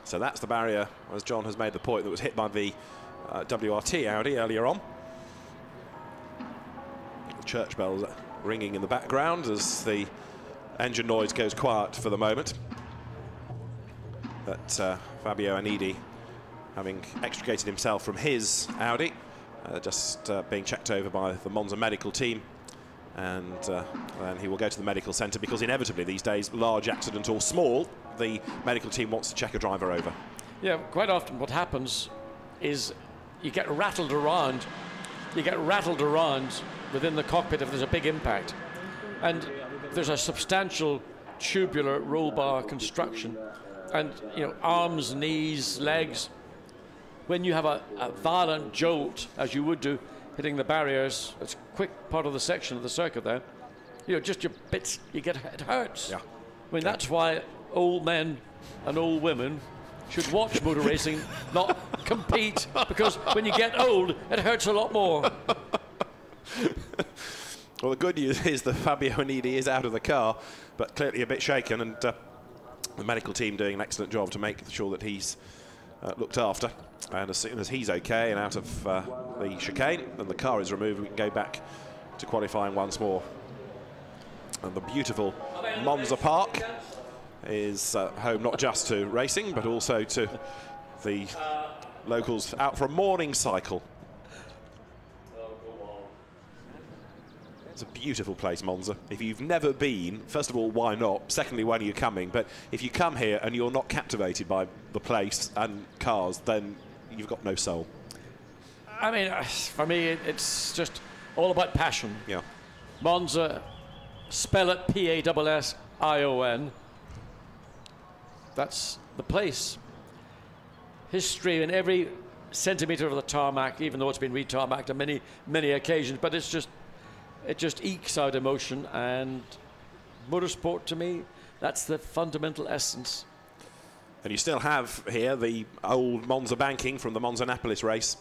So that's the barrier, as John has made the point, that was hit by the WRT Audi earlier on. The church bells ringing in the background as the engine noise goes quiet for the moment. But Fabio Onidi, having extricated himself from his Audi, just being checked over by the Monza medical team, and then he will go to the medical centre, because inevitably these days, large accident or small, the medical team wants to check a driver over. Yeah, quite often what happens is you get rattled around within the cockpit if there's a big impact, and there's a substantial tubular roll bar construction, and you know, arms, knees, legs, when you have a violent jolt, as you would do, hitting the barriers, it's a quick part of the section of the circuit there, you know, just your bits, it hurts. Yeah. I mean, that's why old men and old women should watch motor racing, not compete, because when you get old, it hurts a lot more. Well, the good news is that Fabio Onidi is out of the car, but clearly a bit shaken, and the medical team doing an excellent job to make sure that he's looked after. And as soon as he's okay and out of the chicane and the car is removed, we can go back to qualifying once more. And the beautiful Monza Park is home not just to racing, but also to the locals out for a morning cycle. It's a beautiful place, Monza. If you've never been, first of all, why not? Secondly, when are you coming? But if you come here and you're not captivated by the place and cars, then you've got no soul. I mean, for me, it's just all about passion. Yeah. Monza, spell it P-A-S-S, ION. That's the place. History in every centimetre of the tarmac, even though it's been re-tarmacked on many, many occasions, but it just ekes out emotion, and motorsport to me, that's the fundamental essence. And you still have here the old Monza banking from the Monza-Napoli race,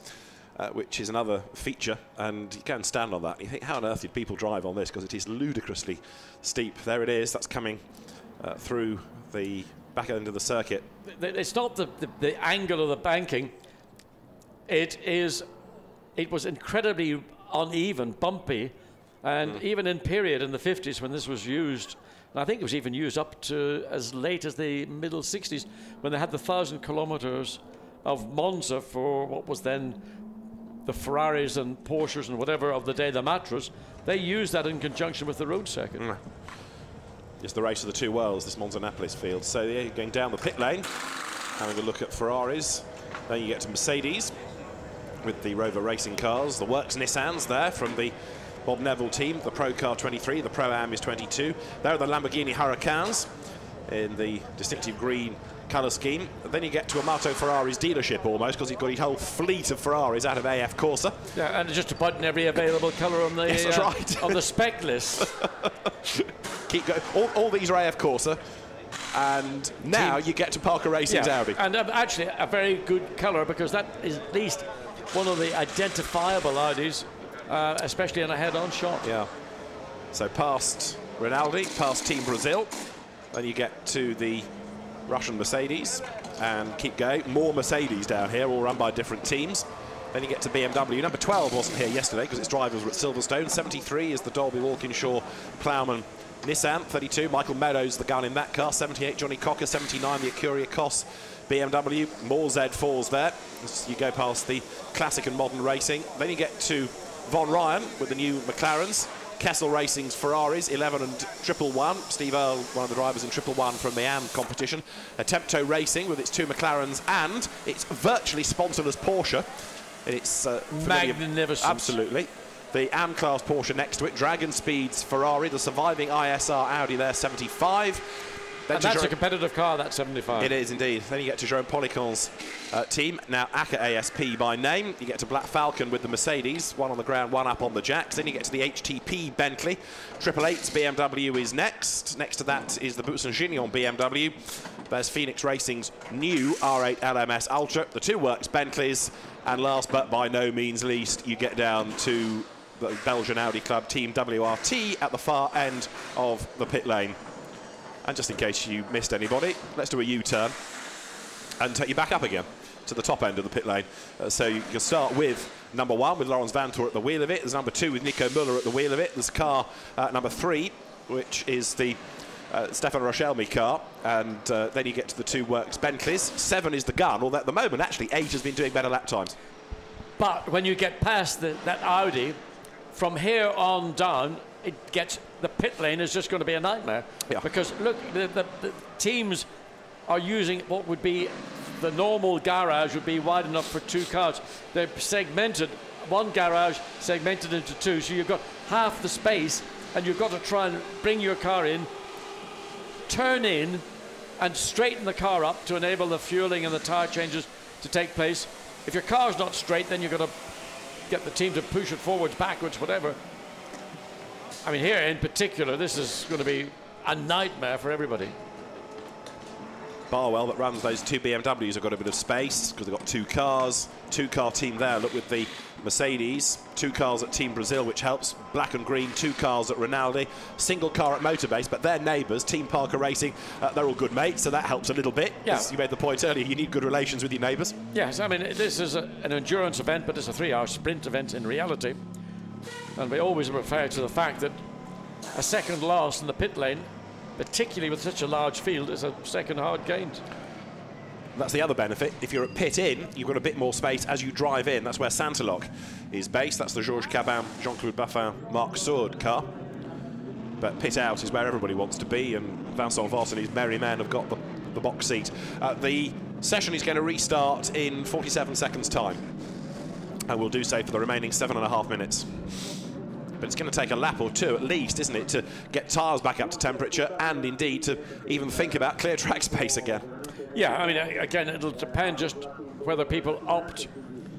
which is another feature, and you go and stand on that. You think, how on earth did people drive on this? Because it is ludicrously steep. There it is. That's coming through the back end of the circuit. It's not the angle of the banking. It was incredibly uneven, bumpy, and even in period in the 50s when this was used, and I think it was even used up to as late as the middle 60s when they had the 1,000 kilometers of Monza for what was then the Ferraris and Porsches and whatever of the day, the Matras. They used that in conjunction with the road circuit. It's the race of the two worlds, this Monza-Napoli field. So yeah, you're going down the pit lane, having a look at Ferraris. Then you get to Mercedes with the Rover racing cars. The Works Nissans there from the Bob Neville team. The Pro Car 23, the Pro-Am is 22. There are the Lamborghini Huracans in the distinctive green colour scheme. Then you get to Amato Ferrari's dealership almost, because he's got his whole fleet of Ferraris out of AF Corsa. Yeah, and just about every available colour on the yes, that's right. on the spec list. Keep going. All these are AF Corsa, and now you get to Parker Racing's Audi. And actually a very good colour, because that is at least one of the identifiable Audis, especially in a head-on shot. Yeah. So past Rinaldi, past Team Brazil, then you get to the Russian Mercedes, and keep going. More Mercedes down here, all run by different teams. Then you get to BMW. Number 12 wasn't here yesterday because its drivers were at Silverstone. 73 is the Dolby Walkinshaw Plowman Nissan. 32, Michael Meadows, the gun in that car. 78, Johnny Cocker. 79, the Acuria Cos BMW. More Z4s there as you go past the classic and modern racing. Then you get to Von Ryan with the new McLarens. Kessel Racing's Ferraris, 11 and 111. Steve Earle, one of the drivers in 111 from the AM competition. Tempto Racing with its two McLarens, and it's virtually sponsored as Porsche. It's magnificent. Absolutely. The AM class Porsche next to it. Dragon Speed's Ferrari, the surviving ISR Audi there, 75. And that's a competitive car, that 75. It is indeed. Then you get to Jerome Policon's team, now ACA ASP by name. You get to Black Falcon with the Mercedes, one on the ground, one up on the jacks. Then you get to the HTP Bentley. 888's BMW is next. Next to that is the Boussaint-Gignon BMW. There's Phoenix Racing's new R8 LMS Ultra, the two Works Bentleys, and last but by no means least, you get down to the Belgian Audi Club Team WRT at the far end of the pit lane. And just in case you missed anybody, let's do a U-turn and take you back up again to the top end of the pit lane. So you can start with number 1 with Lawrence Vantor at the wheel of it. There's number 2 with Nico Müller at the wheel of it. There's car number 3, which is the Stefan Rochelmi car. And then you get to the two Works Bentleys. 7 is the gun, although at the moment, actually, 8 has been doing better lap times. But when you get past that Audi, from here on down, it gets, the pit lane is just going to be a nightmare. Yeah. Because look, the teams are using what would be the normal garage would be wide enough for 2 cars. They're segmented, one garage segmented into 2, so you've got half the space, and you've got to try and bring your car in, turn in, and straighten the car up to enable the fueling and the tyre changes to take place. If your car's not straight, then you've got to get the team to push it forwards, backwards, whatever. I mean, here in particular, this is going to be a nightmare for everybody. Barwell that runs those two BMWs have got a bit of space because they've got 2 cars. 2-car team there. Look with the Mercedes. 2 cars at Team Brazil, which helps. Black and green, 2 cars at Rinaldi. Single car at Motorbase, but they're neighbours. Team Parker Racing, they're all good mates, so that helps a little bit. Yeah. As you made the point earlier, you need good relations with your neighbours. Yes, I mean, this is an endurance event, but it's a 3-hour sprint event in reality. And we always refer to the fact that a second last in the pit lane, particularly with such a large field, is a second hard gained. That's the other benefit. If you're at pit in, you've got a bit more space as you drive in. That's where Santeloc is based. That's the Georges Cabin, Jean-Claude Baffin, Marc Sourde car. But pit out is where everybody wants to be, and Vincent Voss and his merry men have got the box seat. The session is going to restart in 47 seconds' time, and we'll do so for the remaining 7.5 minutes. But it's going to take a lap or two at least, isn't it, to get tyres back up to temperature and indeed to even think about clear track space again. Yeah, I mean, again, it'll depend just whether people opt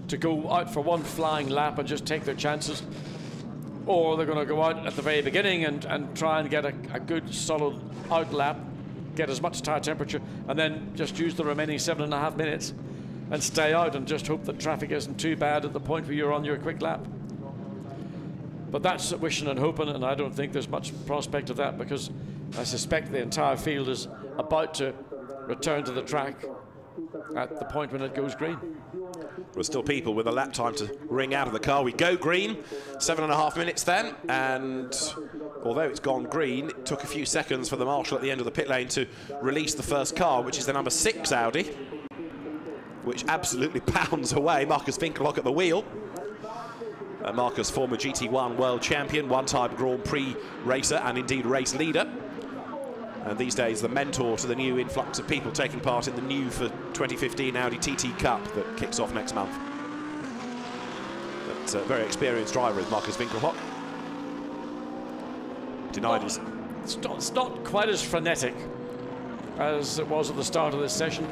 to go out for one flying lap and just take their chances, or they're going to go out at the very beginning and try and get a good solid out lap, get as much tyre temperature, and then just use the remaining 7.5 minutes and stay out and just hope that traffic isn't too bad at the point where you're on your quick lap. But that's wishing and hoping, and I don't think there's much prospect of that, because I suspect the entire field is about to return to the track at the point when it goes green. There's still people with a lap time to ring out of the car. We go green, 7.5 minutes then, and although it's gone green, it took a few seconds for the marshal at the end of the pit lane to release the first car, which is the number 6 Audi, which absolutely pounds away. Marcus Winkelhock at the wheel. Marcus, former GT1 world champion, one-time Grand Prix racer and indeed race leader. And these days the mentor to the new influx of people taking part in the new for 2015 Audi TT Cup that kicks off next month. But a very experienced driver is Marcus Winkelhock. Denied his... It's not quite as frenetic as it was at the start of this session.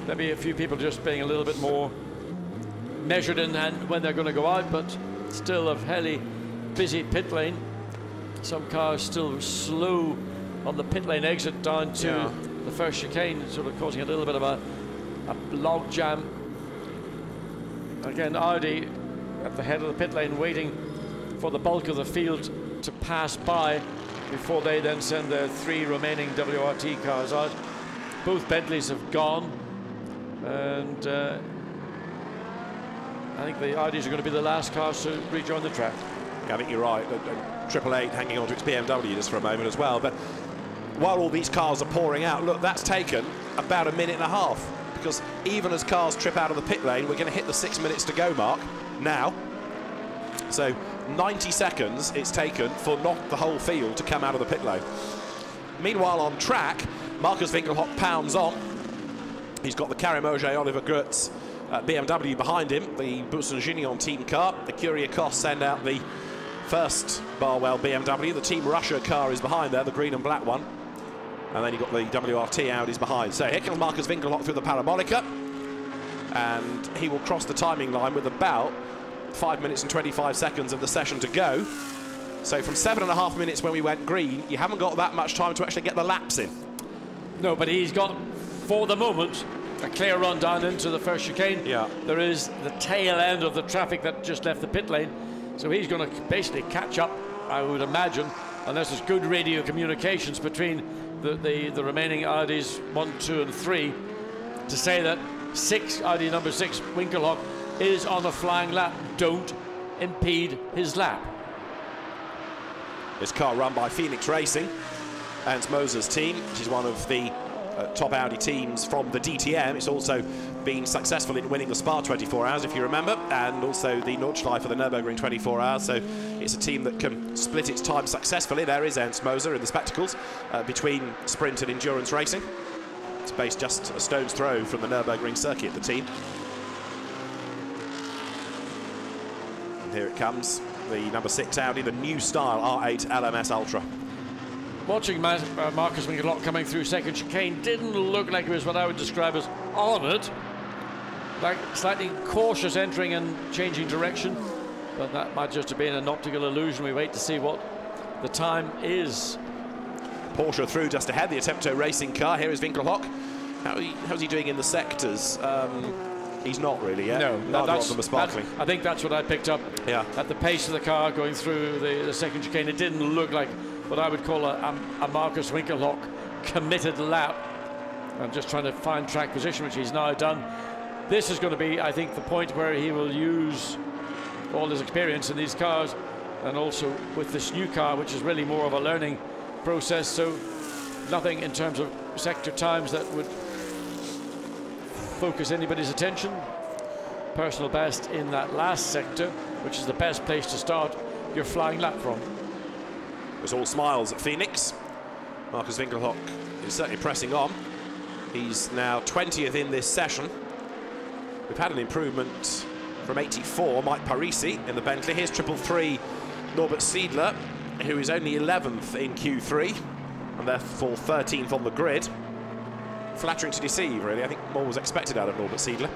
Maybe a few people just being a little bit more measured in hand when they're going to go out, but still a fairly busy pit lane. Some cars still slow on the pit lane exit down to the first chicane, sort of causing a little bit of a log jam. Again, Audi at the head of the pit lane waiting for the bulk of the field to pass by before they then send their 3 remaining WRT cars out. Both Bentleys have gone, and I think the Audis are going to be the last cars to rejoin the track. Yeah, I think you're right. 888 hanging on to its BMW just for a moment as well. But while all these cars are pouring out, look, that's taken about 1.5 minutes, because even as cars trip out of the pit lane, we're going to hit the 6 minutes to go mark now. So 90 seconds it's taken for not the whole field to come out of the pit lane. Meanwhile, on track, Marcus Winkelhock pounds on. He's got the Karim-Auger Oliver Goetz BMW behind him, the Busson-Gignon team car. The Curie-Cos send out the first Barwell BMW. The Team Russia car is behind there, the green and black one. And then you've got the WRT Audis behind. So here comes Marcus Winkelhock through the parabolica, and he will cross the timing line with about 5 minutes and 25 seconds of the session to go. So from 7.5 minutes when we went green, you haven't got that much time to actually get the laps in. No, but he's got, for the moment, a clear run down into the first chicane. Yeah. There is the tail end of the traffic that just left the pit lane. So he's going to basically catch up, I would imagine, unless there's good radio communications between the remaining Audis 1, 2 and 3, to say that Audi number 6 Winkelhock is on a flying lap. Don't impede his lap. This car run by Phoenix Racing, Ernst Moser's team, which is one of the top Audi teams from the DTM. It's also been successful in winning the Spa 24 Hours, if you remember, and also the Nordschleife for the Nürburgring 24 Hours. So it's a team that can split its time successfully. There is Ernst Moser in the spectacles between sprint and endurance racing. It's based just a stone's throw from the Nürburgring circuit, the team. And here it comes, the number 6 Audi, the new style R8 LMS Ultra. Watching Marcus Winkelhock coming through second chicane didn't look like it was what I would describe as on it. Like slightly cautious entering and changing direction. But that might just have been an optical illusion. We wait to see what the time is. Porsche through just ahead, the Attempto racing car. Here is Winkelhock. How's he doing in the sectors? He's not really yet. No, neither of them are sparkling. I think that's what I picked up. Yeah. At the pace of the car going through the second chicane, it didn't look like what I would call a Marcus Winkelhock committed lap. And just trying to find track position, which he's now done. This is going to be, I think, the point where he will use all his experience in these cars, and also with this new car, which is really more of a learning process. So nothing in terms of sector times that would focus anybody's attention. Personal best in that last sector, which is the best place to start your flying lap from. It's all smiles at Phoenix. Marcus Winkelhock is certainly pressing on. He's now 20th in this session. We've had an improvement from 84, Mike Parisi in the Bentley. Here's 333 Norbert Siedler, who is only 11th in Q3 and therefore 13th on the grid. Flattering to deceive, really. I think more was expected out of Norbert Siedler.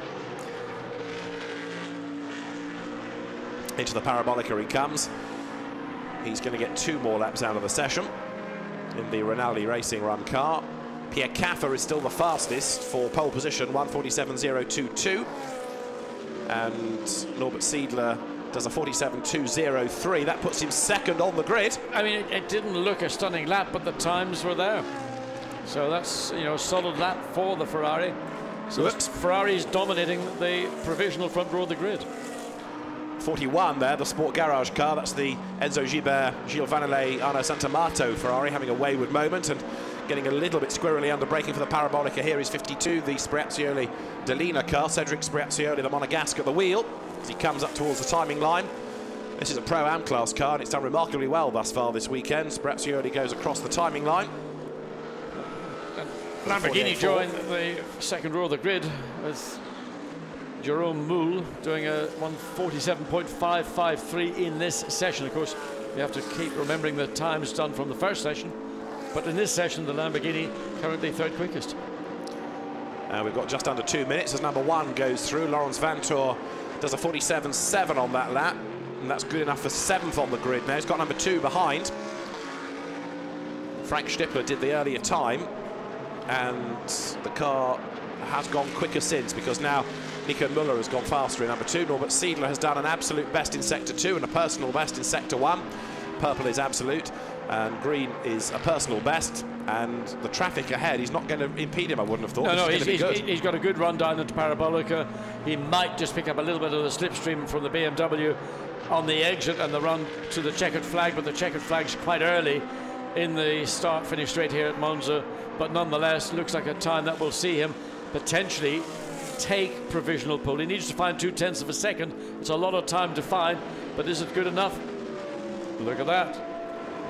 Into the Parabolica he comes. He's going to get 2 more laps out of the session in the Rinaldi Racing Run car. Pierre Caffer is still the fastest for pole position, 1:47.022. And Norbert Siedler does a 47.203. That puts him second on the grid. I mean, it didn't look a stunning lap, but the times were there. So that's, you know, a solid lap for the Ferrari. So Ferrari's dominating the provisional front row of the grid. 41 there, the Sport Garage car. That's the Enzo Gibert, Gilles Vanellet, Arno Santamato Ferrari having a wayward moment and getting a little bit squirrely under braking for the Parabolica. Here is 52, the Sbriazioli Delina car. Cedric Sbriazioli, the Monegasque at the wheel as he comes up towards the timing line. This is a Pro-Am class car and it's done remarkably well thus far this weekend. Sbriazioli goes across the timing line. Lamborghini joined the second row of the grid with Jerome Moule doing a 1:47.553 in this session. Of course, we have to keep remembering the times done from the first session. But in this session, the Lamborghini currently 3rd quickest. We've got just under 2 minutes as number 1 goes through. Laurens Vanthoor does a 47.7 on that lap, and that's good enough for 7th on the grid now. He's got number 2 behind. Frank Stippler did the earlier time, and the car has gone quicker since because now Nico Müller has gone faster in number 2. Norbert Siedler has done an absolute best in Sector 2 and a personal best in Sector 1. Purple is absolute and green is a personal best, and the traffic ahead, he's not going to impede him, I wouldn't have thought. No, he's got a good run down into Parabolica. He might just pick up a little bit of the slipstream from the BMW on the exit and the run to the checkered flag, but the checkered flag's quite early in the start-finish straight here at Monza, but nonetheless looks like a time that will see him potentially take provisional pole. He needs to find 0.2 of a second. It's a lot of time to find, but is it good enough? Look at that.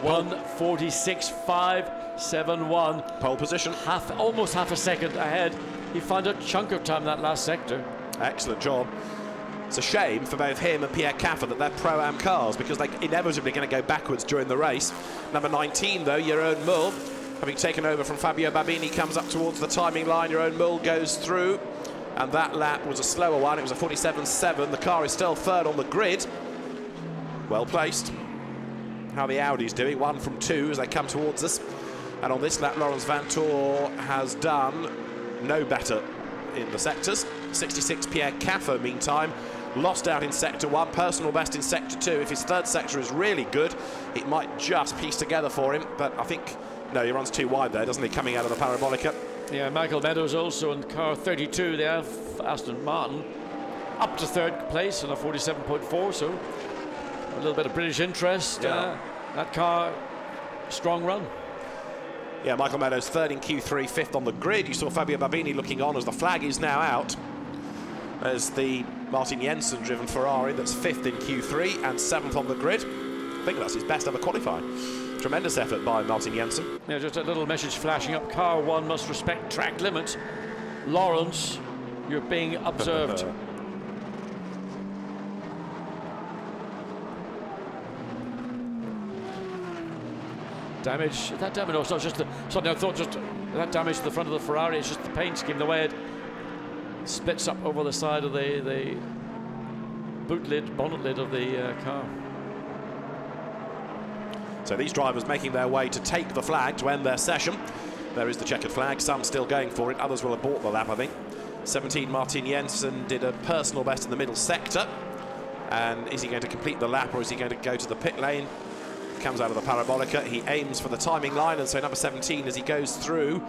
1:46.571. Pole position. Almost half a second ahead. He found a chunk of time that last sector. Excellent job. It's a shame for both him and Pierre Caffer that they're Pro-Am cars because they're inevitably going to go backwards during the race. Number 19, though, Jeroen Mul, having taken over from Fabio Babini, comes up towards the timing line. Jeroen Mul goes through, and that lap was a slower one. It was a 47.7. The car is still 3rd on the grid. Well placed. How the Audi's doing, 1 from 2 as they come towards us. And on this lap, Laurens Vanthoor has done no better in the sectors. 66 Pierre Caffer, meantime, lost out in Sector 1, personal best in Sector 2. If his 3rd sector is really good, it might just piece together for him. But I think, no, he runs too wide there, doesn't he, coming out of the Parabolica. Yeah, Michael Meadows also in car 32, the Aston Martin, up to 3rd place on a 47.4, so a little bit of British interest. Yeah. That car, strong run. Yeah, Michael Meadows 3rd in Q3, 5th on the grid. You saw Fabio Babini looking on as the flag is now out. There's the Martin Jensen driven Ferrari that's 5th in Q3 and 7th on the grid. I think that's his best ever qualifying. Tremendous effort by Martin Jensen. Yeah, just a little message flashing up. Car 1 must respect track limits. Lawrence, you're being observed. Damage, that damage, no, it's not just something I thought, just that damage to the front of the Ferrari, it's just the paint scheme, the way it splits up over the side of the boot lid, bonnet lid of the car. So these drivers making their way to take the flag to end their session. There is the checkered flag, some still going for it, others will have bought the lap, I think. 17 Martin Jensen did a personal best in the middle sector. And is he going to complete the lap or is he going to go to the pit lane? Comes out of the Parabolica, he aims for the timing line, and so number 17 as he goes through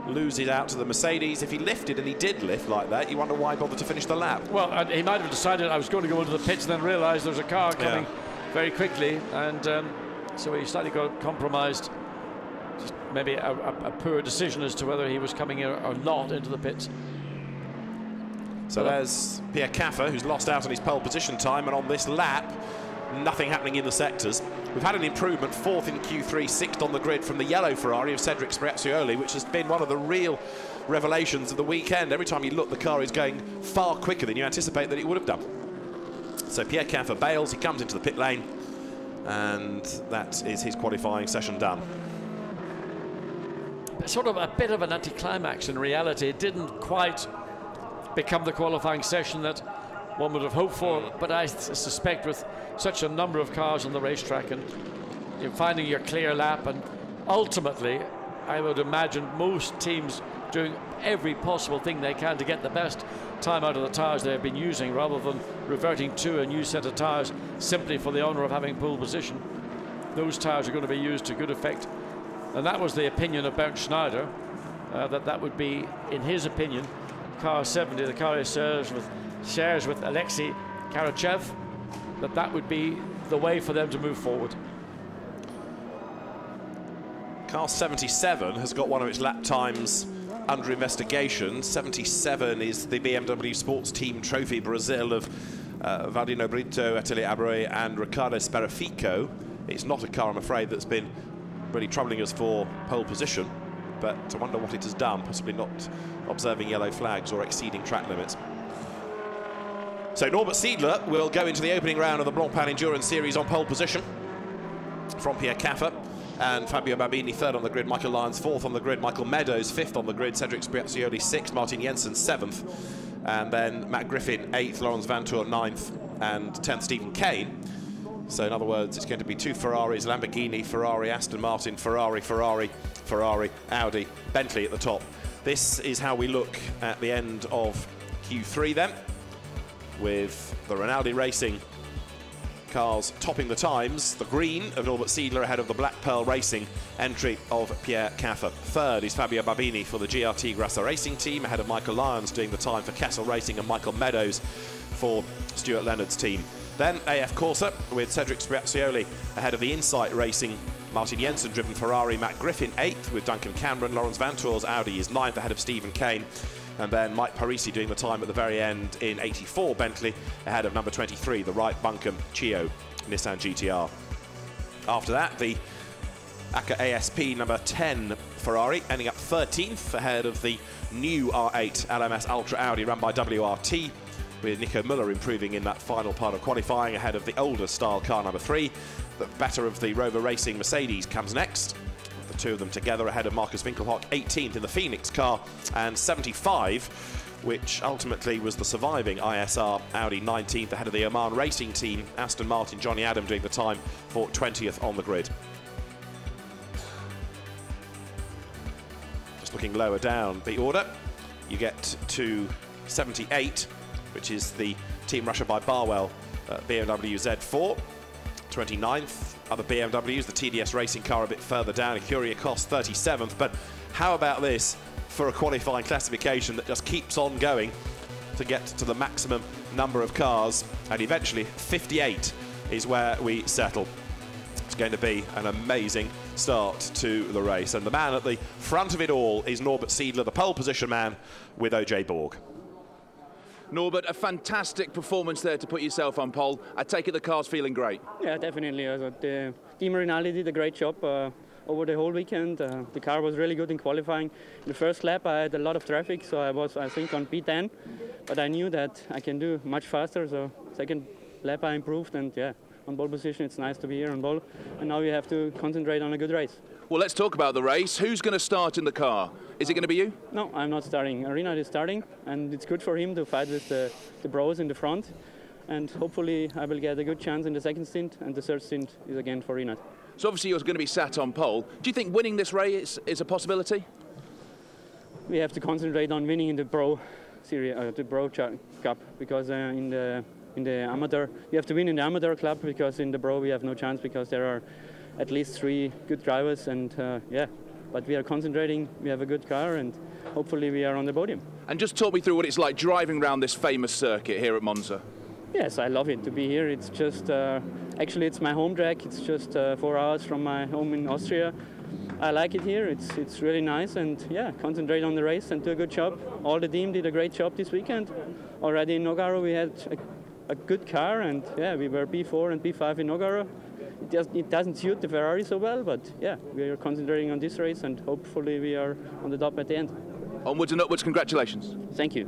loses out to the Mercedes. If he lifted, and he did lift like that, you wonder why bother to finish the lap. Well, he might have decided I was going to go into the pits and then realised there's a car coming very quickly, and so he slightly got compromised. Just maybe a poor decision as to whether he was coming or not into the pits. So there's Pierre Caffer, who's lost out on his pole position time, and on this lap, nothing happening in the sectors. We've had an improvement, 4th in Q3, 6th on the grid from the yellow Ferrari of Cedric Sbriazioli, which has been one of the real revelations of the weekend. Every time you look, the car is going far quicker than you anticipate that it would have done. So Pierre Caffer bails, he comes into the pit lane, And that is his qualifying session done. Sort of a bit of an anticlimax in reality. It didn't quite become the qualifying session that one would have hoped for, but I suspect with such a number of cars on the racetrack and you're finding your clear lap, and ultimately I would imagine most teams doing every possible thing they can to get the best time out of the tyres they've been using, rather than reverting to a new set of tyres simply for the honour of having pole position. Those tyres are going to be used to good effect, and that was the opinion of Bernd Schneider, that would be, in his opinion, car 70, the car he shares with Alexei Karachev, that would be the way for them to move forward. Car 77 has got one of its lap times under investigation. 77 is the BMW Sports Team Trophy Brazil of Valdino Brito, Atelier Abreu and Ricardo Sperafico. It's not a car, I'm afraid, that's been really troubling us for pole position, but I wonder what it has done, possibly not observing yellow flags or exceeding track limits. So Norbert Siedler will go into the opening round of the Blancpain Endurance Series on pole position from Pierre Caffer. And Fabio Babini third on the grid, Michael Lyons fourth on the grid, Michael Meadows fifth on the grid, Cedric Spiazzioli sixth, Martin Jensen seventh, and then Matt Griffin eighth, Lawrence Vantour ninth, and 10th Stephen Kane. So in other words, it's going to be two Ferraris, Lamborghini, Ferrari, Aston Martin, Ferrari, Audi, Bentley at the top. This is how we look at the end of Q3 then, with the Rinaldi Racing cars topping the times. The green of Norbert Siedler ahead of the Black Pearl Racing entry of Pierre Caffer. Third is Fabio Babini for the GRT Grassa Racing team, ahead of Michael Lyons doing the time for Castle Racing and Michael Meadows for Stuart Leonard's team. Then AF Corsa with Cedric Spiazzioli ahead of the Insight Racing Martin Jensen driven Ferrari, Matt Griffin 8th with Duncan Cameron. Lawrence Vantour's Audi is 9th ahead of Stephen Kane. And then Mike Parisi doing the time at the very end in 84 Bentley ahead of number 23, the Wright Buncombe Chio Nissan GTR. After that, the ACA ASP number 10 Ferrari ending up 13th ahead of the new R8 LMS Ultra Audi run by WRT, with Nico Müller improving in that final part of qualifying ahead of the older style car number 3. The better of the Rover Racing Mercedes comes next. The two of them together ahead of Marcus Winkelhock 18th in the Phoenix car, and 75, which ultimately was the surviving ISR Audi 19th ahead of the Oman Racing team, Aston Martin, Johnny Adam doing the time for 20th on the grid. Just looking lower down the order, you get to 78, which is the Team Russia by Barwell BMW Z4. 29th, other BMWs, the TDS racing car a bit further down, a Curia Cost 37th. But how about this for a qualifying classification that just keeps on going to get to the maximum number of cars, and eventually 58 is where we settle. It's going to be an amazing start to the race, and the man at the front of it all is Norbert Siedler, the pole position man with OJ Borg. Norbert, a fantastic performance there to put yourself on pole. I take it the car's feeling great. Yeah, definitely. The Team Rinaldi did a great job over the whole weekend. The car was really good in qualifying. In the first lap I had a lot of traffic, so I was, I think, on P10, but I knew that I can do much faster, so second lap I improved, and yeah, on pole position it's nice to be here on pole, and now we have to concentrate on a good race. Well, let's talk about the race. Who's going to start in the car? Is it going to be you? No, I'm not starting. Rinaldi is starting, and it's good for him to fight with the pros in the front, and hopefully I will get a good chance in the second stint, and the third stint is again for Rinaldi. So obviously you're going to be sat on pole. Do you think winning this race is a possibility? We have to concentrate on winning in the Pro Series, the Pro Cup, because in the amateur, you have to win in the amateur club, because in the Pro we have no chance, because there are at least 3 good drivers, and yeah, but we are concentrating, we have a good car, and hopefully we are on the podium. And just talk me through what it's like driving around this famous circuit here at Monza. Yes, I love it to be here. It's just, actually it's my home track, it's just 4 hours from my home in Austria. I like it here, it's really nice, and yeah, concentrate on the race and do a good job. All the team did a great job this weekend. Already in Nogaro we had a good car, and yeah, we were P4 and P5 in Nogaro. It doesn't suit the Ferrari so well, but yeah, we are concentrating on this race, and hopefully we are on the top at the end. Onwards and upwards, congratulations. Thank you.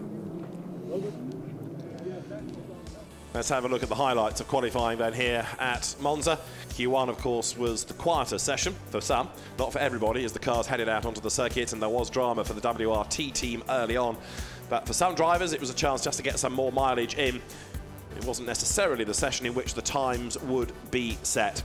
Let's have a look at the highlights of qualifying then here at Monza. Q1, of course, was the quieter session for some, not for everybody, as the cars headed out onto the circuit, and there was drama for the WRT team early on. But for some drivers, it was a chance just to get some more mileage in. It wasn't necessarily the session in which the times would be set.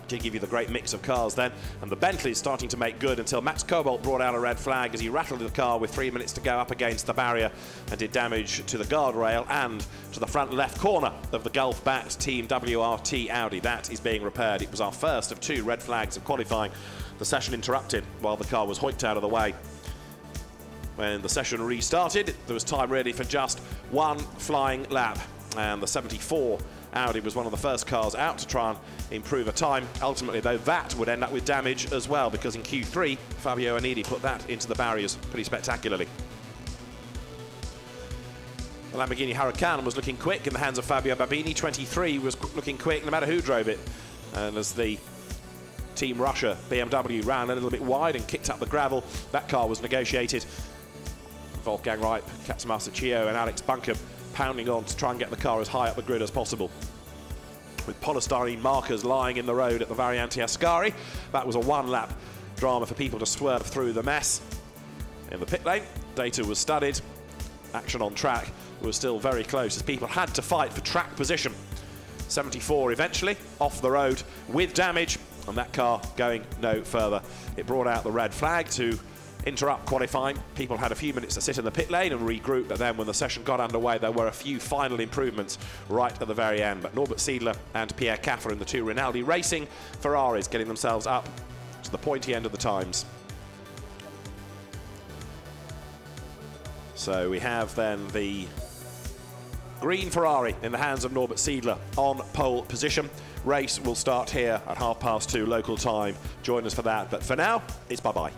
To give you the great mix of cars then, and the Bentley's starting to make good until Max Cobalt brought out a red flag as he rattled the car with 3 minutes to go up against the barrier and did damage to the guardrail and to the front left corner of the Gulf-backed Team WRT Audi. That is being repaired. It was our first of 2 red flags of qualifying. The session interrupted while the car was hoiked out of the way. When the session restarted, there was time really for just 1 flying lap, and the 74 Audi was one of the first cars out to try and improve a time. Ultimately, though, that would end up with damage as well, because in Q3, Fabio Anidi put that into the barriers pretty spectacularly. The Lamborghini Huracan was looking quick in the hands of Fabio Babini. 23 was looking quick no matter who drove it. And as the Team Russia BMW ran a little bit wide and kicked up the gravel, that car was negotiated. Wolfgang Reip, Katsumasa Chio and Alex Bunker pounding on to try and get the car as high up the grid as possible. With polystyrene markers lying in the road at the Variante Ascari, that was a 1-lap drama for people to swerve through the mess. In the pit lane, data was studied. Action on track was still very close as people had to fight for track position. 74 eventually off the road with damage, and that car going no further. It brought out the red flag to interrupt qualifying. People had a few minutes to sit in the pit lane and regroup, but then when the session got underway, there were a few final improvements right at the very end. But Norbert Siedler and Pierre Caffer in the 2 Rinaldi Racing Ferraris getting themselves up to the pointy end of the times. So we have then the green Ferrari in the hands of Norbert Siedler on pole position. Race will start here at 2:30 local time. Join us for that, but for now, it's bye-bye.